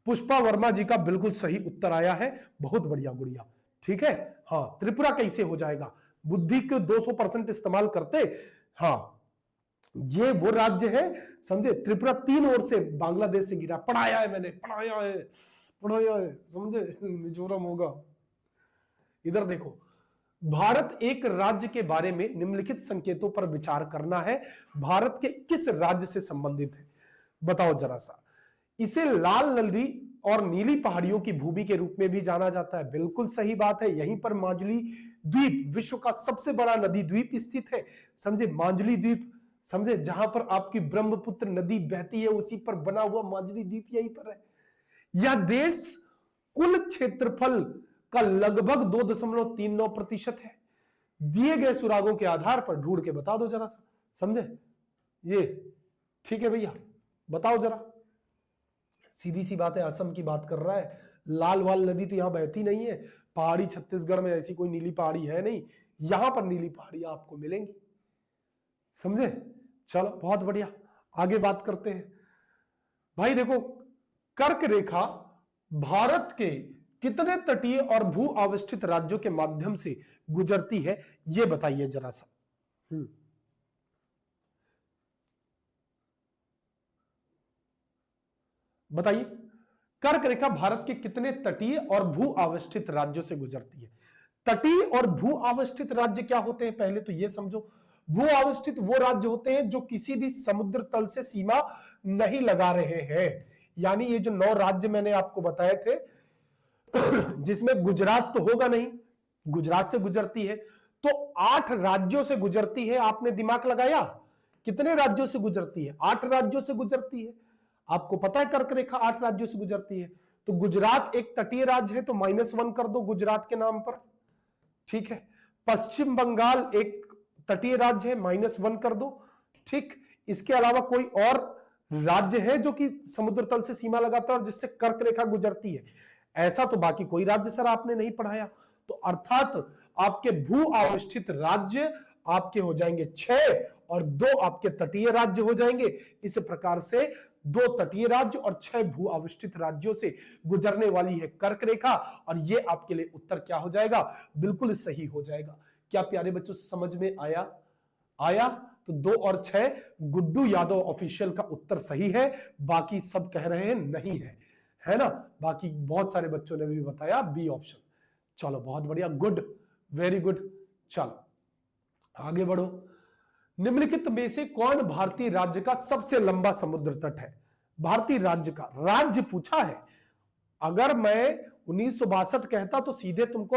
S1: पुष्पा वर्मा जी का बिल्कुल सही उत्तर आया है, बहुत बढ़िया गुड़िया। ठीक है, हाँ। त्रिपुरा कैसे हो जाएगा? बुद्धि के 200% इस्तेमाल करते। हाँ, ये वो राज्य है, समझे? त्रिपुरा 3 ओर से बांग्लादेश से गिरा। पढ़ाया है मैंने, पढ़ाया है, समझे? मिजोरम होगा। इधर देखो, भारत एक राज्य के बारे में निम्नलिखित संकेतों पर विचार करना है। भारत के किस राज्य से संबंधित है? बताओ जरा सा। इसे लाल नदी और नीली पहाड़ियों की भूमि के रूप में भी जाना जाता है। बिल्कुल सही बात है। यहीं पर मांजुली द्वीप, विश्व का सबसे बड़ा नदी द्वीप स्थित है। समझे? मांजुली द्वीप, समझे? जहां पर आपकी ब्रह्मपुत्र नदी बहती है, उसी पर बना हुआ मांजुली द्वीप यहीं पर है। यह देश कुल क्षेत्रफल का लगभग 2.39% है। दिए गए सुरागों के आधार पर ढूंढ के बता दो जरा सा। समझे? ये ठीक है भैया, बताओ जरा। सीधी सी बात है, असम की बात कर रहा है। लाल वाल नदी तो यहां बहती नहीं है। पहाड़ी छत्तीसगढ़ में ऐसी कोई नीली पहाड़ी है नहीं, यहां पर नीली पहाड़ी आपको मिलेंगी। समझे? चलो बहुत बढ़िया, आगे बात करते हैं। भाई देखो, कर्क रेखा भारत के कितने तटीय और भू आविष्टित राज्यों के माध्यम से गुजरती है, यह बताइए जरा सा। बताइए, कर्क रेखा भारत के कितने तटीय और भू आविष्टित राज्यों से गुजरती है? तटीय और भू आविष्टित राज्य क्या होते हैं, पहले तो यह समझो। भू आविष्टित वो राज्य होते हैं जो किसी भी समुद्र तल से सीमा नहीं लगा रहे हैं। यानी ये जो 9 राज्य मैंने आपको बताए थे, जिसमें गुजरात तो होगा नहीं, गुजरात से गुजरती है, तो 8 राज्यों से गुजरती है। आपने दिमाग लगाया, कितने राज्यों से गुजरती है? 8 राज्यों से गुजरती है। आपको पता है कर्क रेखा 8 राज्यों से गुजरती है। तो गुजरात एक तटीय राज्य है, तो -1 कर दो गुजरात के नाम पर। ठीक है। पश्चिम बंगाल एक तटीय राज्य है, -1 कर दो। ठीक। इसके अलावा कोई और राज्य है जो कि समुद्र तल से सीमा लगाता है और जिससे कर्क रेखा गुजरती है? ऐसा तो बाकी कोई राज्य सर आपने नहीं पढ़ाया। तो अर्थात आपके भू आविष्टित राज्य आपके हो जाएंगे 6 और 2 आपके तटीय राज्य हो जाएंगे। इस प्रकार से 2 तटीय राज्य और 6 भू आविष्टित राज्यों से गुजरने वाली है कर्क रेखा, और यह आपके लिए उत्तर क्या हो जाएगा? बिल्कुल सही हो जाएगा। क्या प्यारे बच्चों समझ में आया? तो 2 और 6 गुड्डू यादव ऑफिशियल का उत्तर सही है, बाकी सब कह रहे हैं नहीं है ना? बाकी बहुत सारे बच्चों ने भी बताया बी ऑप्शन। चलो बहुत बढ़िया, गुड, वेरी गुड। चलो आगे बढ़ो। निम्नलिखित में से कौन भारतीय राज्य का सबसे लंबा समुद्र तट है? भारतीय राज्य का, राज्य पूछा है। अगर मैं 1962 कहता तो सीधे तुमको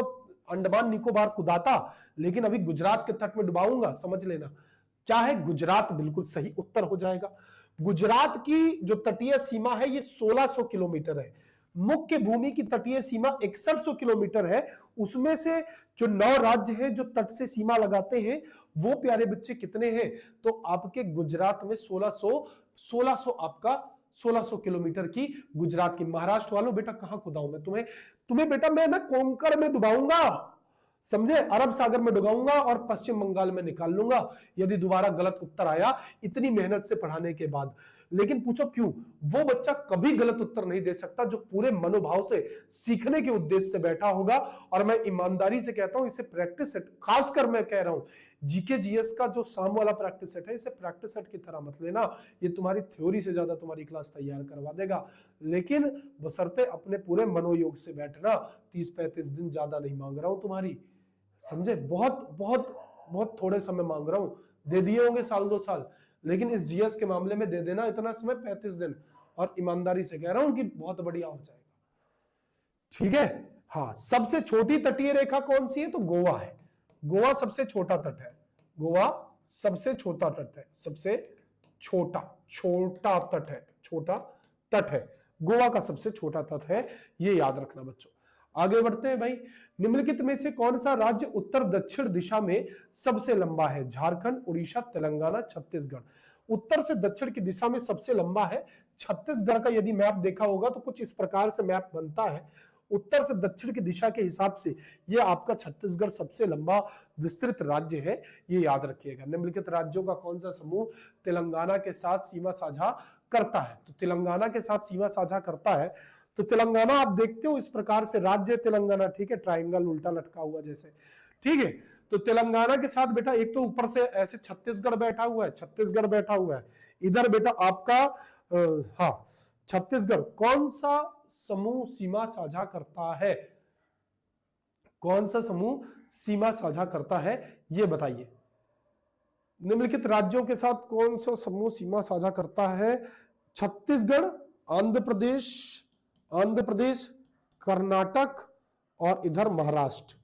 S1: अंडमान निकोबार कुदाता, लेकिन अभी गुजरात के तट में डुबाऊंगा, समझ लेना। क्या है? गुजरात बिल्कुल सही उत्तर हो जाएगा। गुजरात की जो तटीय सीमा है ये 1600 किलोमीटर है। मुख्य भूमि की तटीय सीमा 6100 किलोमीटर है। उसमें से जो 9 राज्य हैं जो तट से सीमा लगाते हैं, वो प्यारे बच्चे कितने हैं? तो आपके गुजरात में 1600 आपका 1600 किलोमीटर की गुजरात की। महाराष्ट्र वालों बेटा कहां खुदाऊं मैं तुम्हें बेटा मैं ना कोंकण में डुबाऊंगा, समझे? अरब सागर में डुबाऊंगा और पश्चिम बंगाल में निकाल लूंगा यदि दोबारा गलत उत्तर आया इतनी मेहनत से पढ़ाने के बाद। लेकिन पूछो क्यों? वो बच्चा कभी गलत उत्तर नहीं दे सकता जो पूरे मनोभाव से सीखने के उद्देश्य से बैठा होगा। और मैं ईमानदारी से कहता हूं, इसे प्रैक्टिस सेट, खासकर मैं कह रहा हूं जीके जीएस का जो शाम वाला प्रैक्टिस सेट है, इसे प्रैक्टिस सेट की तरह मत लेना। ये तुम्हारी थ्योरी से ज्यादा तुम्हारी क्लास तैयार करवा देगा, लेकिन बशर्ते अपने पूरे मनोयोग से बैठना। 30-35 दिन ज्यादा नहीं मांग रहा हूं तुम्हारी, समझे? बहुत बहुत बहुत थोड़े समय मांग रहा हूं। दे दिए होंगे 1-2 साल, लेकिन इस जीएस के मामले में दे देना इतना समय, 35 दिन। और ईमानदारी से कह रहा हूं कि बहुत बढ़िया हो जाएगा। ठीक है। हाँ, सबसे छोटी तटीय रेखा कौन सी है? तो गोवा है। गोवा सबसे छोटा तट है। गोवा सबसे छोटा तट है, सबसे छोटा तट है, छोटा तट है। गोवा का सबसे छोटा तट है, ये याद रखना बच्चों। आगे बढ़ते हैं भाई। निम्नलिखित में से कौन सा राज्य उत्तर दक्षिण दिशा में सबसे लंबा है? झारखंड, उड़ीसा, तेलंगाना, छत्तीसगढ़। उत्तर से दक्षिण की दिशा में सबसे लंबा है छत्तीसगढ़ का। यदि मैप देखा होगा तो कुछ इस प्रकार से मैप बनता है, उत्तर से दक्षिण की दिशा के हिसाब से यह आपका छत्तीसगढ़ सबसे लंबा विस्तृत राज्य है, ये याद रखिएगा। निम्नलिखित राज्यों का कौन सा समूह तेलंगाना के साथ सीमा साझा करता है? तो तेलंगाना के साथ सीमा साझा करता है, तो तेलंगाना आप देखते हो इस प्रकार से राज्य तेलंगाना, ठीक है, ट्रायंगल उल्टा लटका हुआ जैसे, ठीक है। तो तेलंगाना के साथ बेटा एक तो ऊपर से ऐसे छत्तीसगढ़ बैठा हुआ है, छत्तीसगढ़ बैठा हुआ है, इधर बेटा आपका हाँ छत्तीसगढ़। कौन सा समूह सीमा साझा करता है? कौन सा समूह सीमा साझा करता है, यह बताइए। निम्नलिखित राज्यों के साथ कौन सा समूह सीमा साझा करता है? छत्तीसगढ़, आंध्र प्रदेश, कर्नाटक और इधर महाराष्ट्र,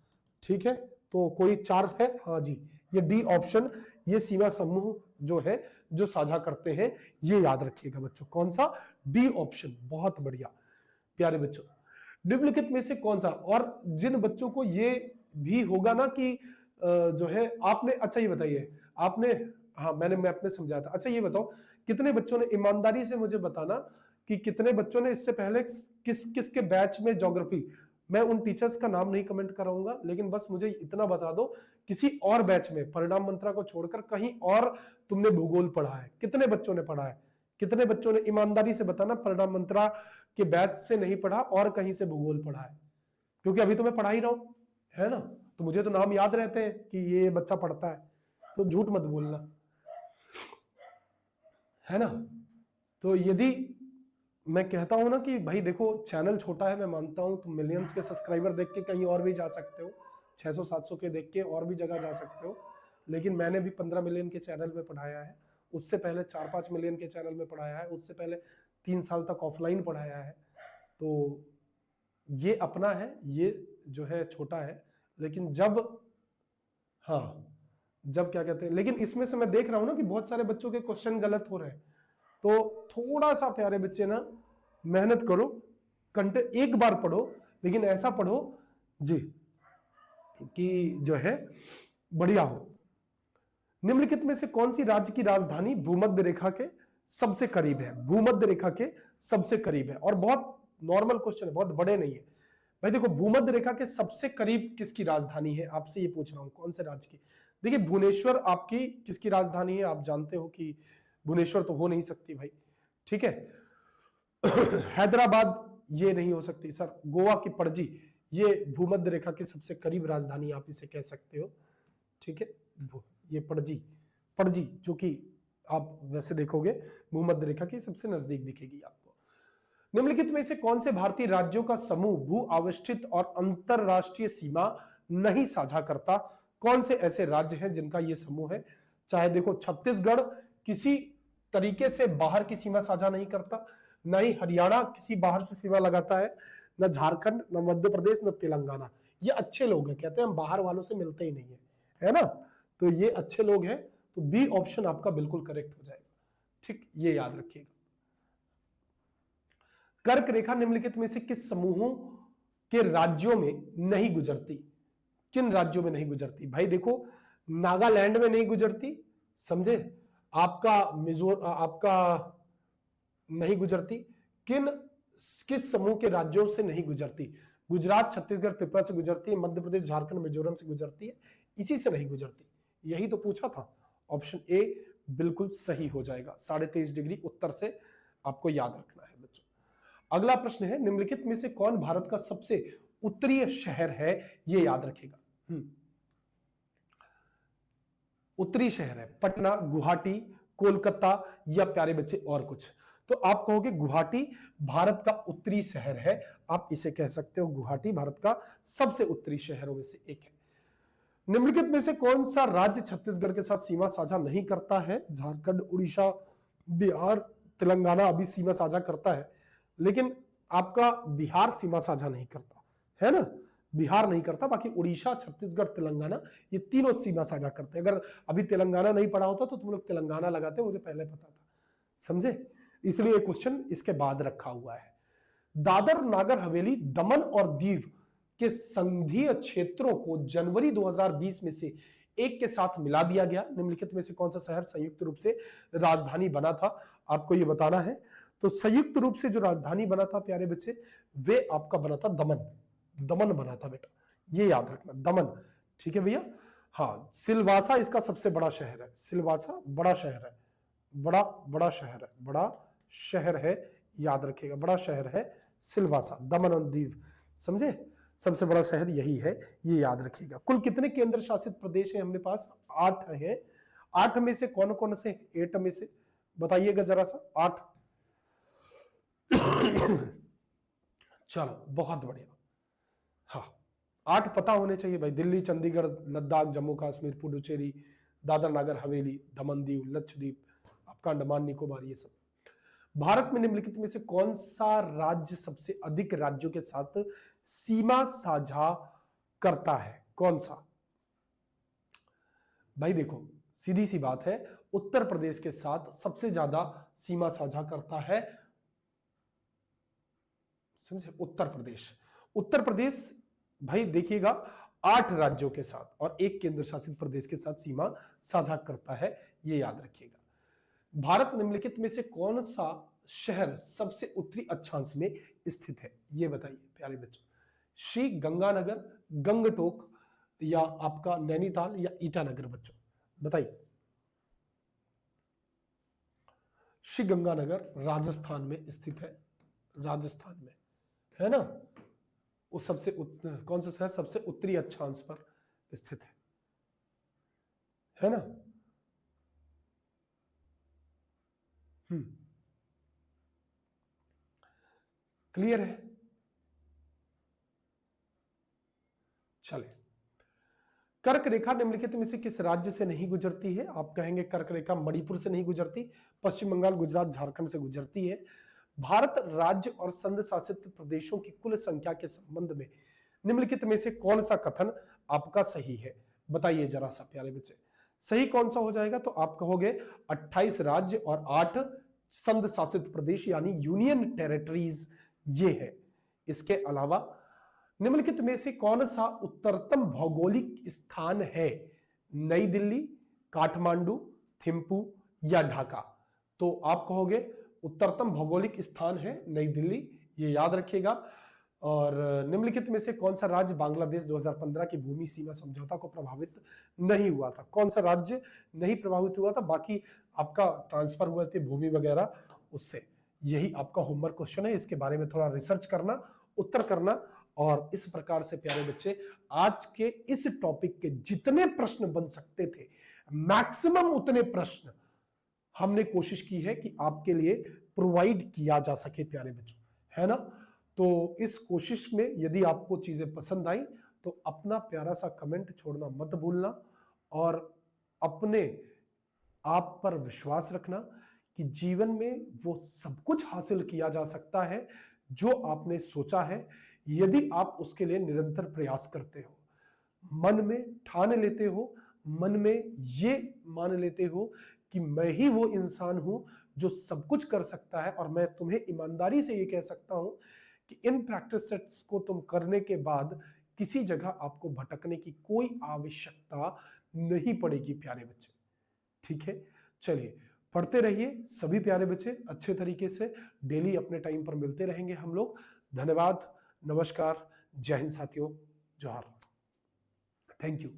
S1: ठीक है। तो कोई चार है? हाँ जी, ये डी ऑप्शन, ये सीमा समूह जो है जो साझा करते हैं, ये याद रखिएगा बच्चों। कौन सा? डी ऑप्शन, बहुत बढ़िया प्यारे बच्चों। निम्नलिखित में से कौन सा, और जिन बच्चों को ये भी होगा ना कि जो है आपने, अच्छा ये बताइए आपने, हाँ मैंने मैप में समझाया था। अच्छा ये बताओ कितने बच्चों ने, ईमानदारी से मुझे बताना कि कितने बच्चों ने इससे पहले किस किस के बैच में ज्योग्राफी, मैं उन टीचर्स का नाम नहीं कमेंट कराऊंगा, लेकिन बस मुझे इतना बता दो किसी और बैच में परिणाम मंत्रा को छोड़कर कहीं और तुमने भूगोल पढ़ा है? कितने बच्चों ने पढ़ा है? कितने बच्चों ने, ईमानदारी से बताना, परिणाम मंत्रा के बैच से नहीं पढ़ा और कहीं से भूगोल पढ़ा है? क्योंकि अभी तो मैं पढ़ा ही रहा हूं, है ना, तो मुझे तो नाम याद रहते हैं कि ये बच्चा पढ़ता है, तो झूठ मत बोलना, है ना। तो यदि मैं कहता हूं ना कि भाई देखो चैनल छोटा है, मैं मानता हूं, तुम मिलियंस के सब्सक्राइबर देख के कहीं और भी जा सकते हो, 600-700 के देख के और भी जगह जा सकते हो, लेकिन मैंने भी 15 मिलियन के चैनल में पढ़ाया है, उससे पहले 4-5 मिलियन के चैनल में पढ़ाया है, उससे पहले 3 साल तक ऑफलाइन पढ़ाया है। तो ये अपना है, ये जो है छोटा है, लेकिन जब, हाँ जब क्या कहते हैं, लेकिन इसमें से मैं देख रहा हूं ना कि बहुत सारे बच्चों के क्वेश्चन गलत हो रहे हैं, तो थोड़ा सा प्यारे बच्चे ना मेहनत करो, कंटेंट एक बार पढ़ो, लेकिन ऐसा पढ़ो जी कि जो है बढ़िया हो। निम्नलिखित में से कौन सी राज्य की राजधानी भूमध्य रेखा के सबसे करीब है? भूमध्य रेखा के सबसे करीब है, और बहुत नॉर्मल क्वेश्चन है, बहुत बड़े नहीं है भाई। देखो भूमध्य रेखा के सबसे करीब किसकी राजधानी है, आपसे ये पूछ रहा हूं, कौन से राज्य की? देखिए भुवनेश्वर आपकी किसकी राजधानी है? आप जानते हो कि भुवनेश्वर तो हो नहीं सकती भाई, ठीक है। हैदराबाद ये नहीं हो सकती सर। गोवा की पणजी, ये भूमध्य रेखा के सबसे करीब राजधानी आप इसे कह सकते हो, ठीक है। ये पणजी जो कि आप वैसे देखोगे भूमध्य रेखा की सबसे नजदीक दिखेगी आपको। निम्नलिखित में से कौन से भारतीय राज्यों का समूह भू आविष्टित और अंतरराष्ट्रीय सीमा नहीं साझा करता? कौन से ऐसे राज्य हैं जिनका यह समूह है? चाहे देखो छत्तीसगढ़ किसी तरीके से बाहर की सीमा साझा नहीं करता, न ही हरियाणा किसी बाहर से सीमा लगाता है, न झारखंड, न मध्य प्रदेश, न तेलंगाना। ये अच्छे लोग हैं, कहते हैं हम बाहर वालों से मिलते ही नहीं है ना, तो ये अच्छे लोग हैं। तो बी ऑप्शन आपका बिल्कुल करेक्ट हो जाएगा, ठीक, ये याद रखिएगा। कर्क रेखा निम्नलिखित में से किस समूहों के राज्यों में नहीं गुजरती? किन राज्यों में नहीं गुजरती? भाई देखो नागालैंड में नहीं गुजरती, समझे, आपका आपका नहीं गुजरती। किस समूह के राज्यों से नहीं गुजरती? गुजरात, छत्तीसगढ़, त्रिपुरा से गुजरती है, मध्य प्रदेश, झारखंड, मिजोरम से गुजरती है, इसी से नहीं गुजरती। यही तो पूछा था, ऑप्शन ए बिल्कुल सही हो जाएगा। 23.5 डिग्री उत्तर से आपको याद रखना है बच्चों। अगला प्रश्न है, निम्नलिखित में से कौन भारत का सबसे उत्तरीय शहर है? ये याद रखेगा। उत्तरी शहर है पटना, गुवाहाटी, कोलकाता या प्यारे बच्चे और कुछ? तो आप कहोगे गुवाहाटी भारत का उत्तरी शहर है, आप इसे कह सकते हो, गुवाहाटी भारत का सबसे उत्तरी शहरों में से एक है। निम्नलिखित में से कौन सा राज्य छत्तीसगढ़ के साथ सीमा साझा नहीं करता है? झारखंड, उड़ीसा, बिहार, तेलंगाना अभी सीमा साझा करता है, लेकिन आपका बिहार सीमा साझा नहीं करता है ना, बिहार नहीं करता, बाकी उड़ीसा, छत्तीसगढ़, तेलंगाना ये तीनों सीमा साझा करते हैं। अगर अभी तेलंगाना नहीं पढ़ा होता तो तुम लोग तेलंगाना लगाते, मुझे पहले पता था, समझे, इसलिए क्वेश्चन इसके बाद रखा हुआ है। दादर नागर हवेली दमन और दीव के संघीय क्षेत्रों को जनवरी 2020 में से एक के साथ मिला दिया गया। निम्नलिखित में से कौन सा शहर संयुक्त रूप से राजधानी बना था, आपको यह बताना है। तो संयुक्त रूप से जो राजधानी बना था प्यारे बच्चे, वे आपका बना था दमन। दमन बना था बेटा, ये याद रखना, दमन। ठीक है भैया। हाँ, सिलवासा इसका सबसे बड़ा शहर है। सिलवासा बड़ा शहर है, बड़ा शहर है, बड़ा शहर है, याद रखिएगा, बड़ा शहर है सिलवासा, दमन और दीव, समझे। सबसे बड़ा शहर यही है, ये याद रखिएगा। कुल कितने केंद्र शासित प्रदेश है हमने पास? 8 है। 8 में से कौन कौन से? 8 में से बताइएगा जरा सा। 8 चलो बहुत बढ़िया। हाँ, 8 पता होने चाहिए भाई। दिल्ली, चंडीगढ़, लद्दाख, जम्मू कश्मीर, पुडुचेरी, दादर नागर हवेली, दमन दीव, लक्षद्वीप, आपका अंडमान निकोबार, ये सब। भारत में निम्नलिखित में से कौन सा राज्य सबसे अधिक राज्यों के साथ सीमा साझा करता है? कौन सा? भाई देखो, सीधी सी बात है, उत्तर प्रदेश के साथ सबसे ज्यादा सीमा साझा करता है, समझे, उत्तर प्रदेश। उत्तर प्रदेश भाई देखिएगा 8 राज्यों के साथ और 1 केंद्र शासित प्रदेश के साथ सीमा साझा करता है, यह याद रखिएगा। भारत निम्नलिखित में से कौन सा शहर सबसे उत्तरी अक्षांश में स्थित है? यह बताइए प्यारे बच्चों। श्री गंगानगर, गंगटोक, या आपका नैनीताल, या ईटानगर? बच्चों बताइए। श्री गंगानगर राजस्थान में स्थित है, राजस्थान में है ना। वो सबसे कौन सा शहर सबसे उत्तरी अक्षांश पर स्थित है ना। क्लियर है? चले। कर्क रेखा निम्नलिखित में से किस राज्य से नहीं गुजरती है? आप कहेंगे कर्क रेखा मणिपुर से नहीं गुजरती, पश्चिम बंगाल, गुजरात, झारखंड से गुजरती है। भारत राज्य और संघ शासित प्रदेशों की कुल संख्या के संबंध में निम्नलिखित में से कौन सा कथन आपका सही है? बताइए जरा सा प्यारे बच्चे। सही कौन सा हो जाएगा? तो आप कहोगे 28 राज्य और 8 संघ शासित प्रदेश यानी यूनियन टेरिटरीज ये है। इसके अलावा निम्नलिखित में से कौन सा उत्तरतम भौगोलिक स्थान है? नई दिल्ली, काठमांडू, थिम्पू, या ढाका? तो आप कहोगे उत्तरतम भौगोलिक स्थान है नई दिल्ली, ये याद रखिएगा। और निम्नलिखित में से कौन सा राज्य बांग्लादेश 2015 की भूमि सीमा समझौता को प्रभावित नहीं हुआ था? कौन सा राज्य नहीं प्रभावित हुआ था? बाकी आपका ट्रांसफर हुए थे भूमि वगैरह उससे। यही आपका होमवर्क क्वेश्चन है, इसके बारे में थोड़ा रिसर्च करना, उत्तर करना। और इस प्रकार से प्यारे बच्चे आज के इस टॉपिक के जितने प्रश्न बन सकते थे मैक्सिमम उतने प्रश्न हमने कोशिश की है कि आपके लिए प्रोवाइड किया जा सके प्यारे बच्चों, है ना। तो इस कोशिश में यदि आपको चीजें पसंद आई तो अपना प्यारा सा कमेंट छोड़ना मत भूलना और अपने आप पर विश्वास रखना कि जीवन में वो सब कुछ हासिल किया जा सकता है जो आपने सोचा है, यदि आप उसके लिए निरंतर प्रयास करते हो, मन में ठान लेते हो, मन में ये मान लेते हो कि मैं ही वो इंसान हूं जो सब कुछ कर सकता है। और मैं तुम्हें ईमानदारी से ये कह सकता हूं कि इन प्रैक्टिस सेट्स को तुम करने के बाद किसी जगह आपको भटकने की कोई आवश्यकता नहीं पड़ेगी प्यारे बच्चे। ठीक है, चलिए पढ़ते रहिए सभी प्यारे बच्चे अच्छे तरीके से। डेली अपने टाइम पर मिलते रहेंगे हम लोग। धन्यवाद, नमस्कार, जय हिंद साथियों, जोहार, थैंक यू।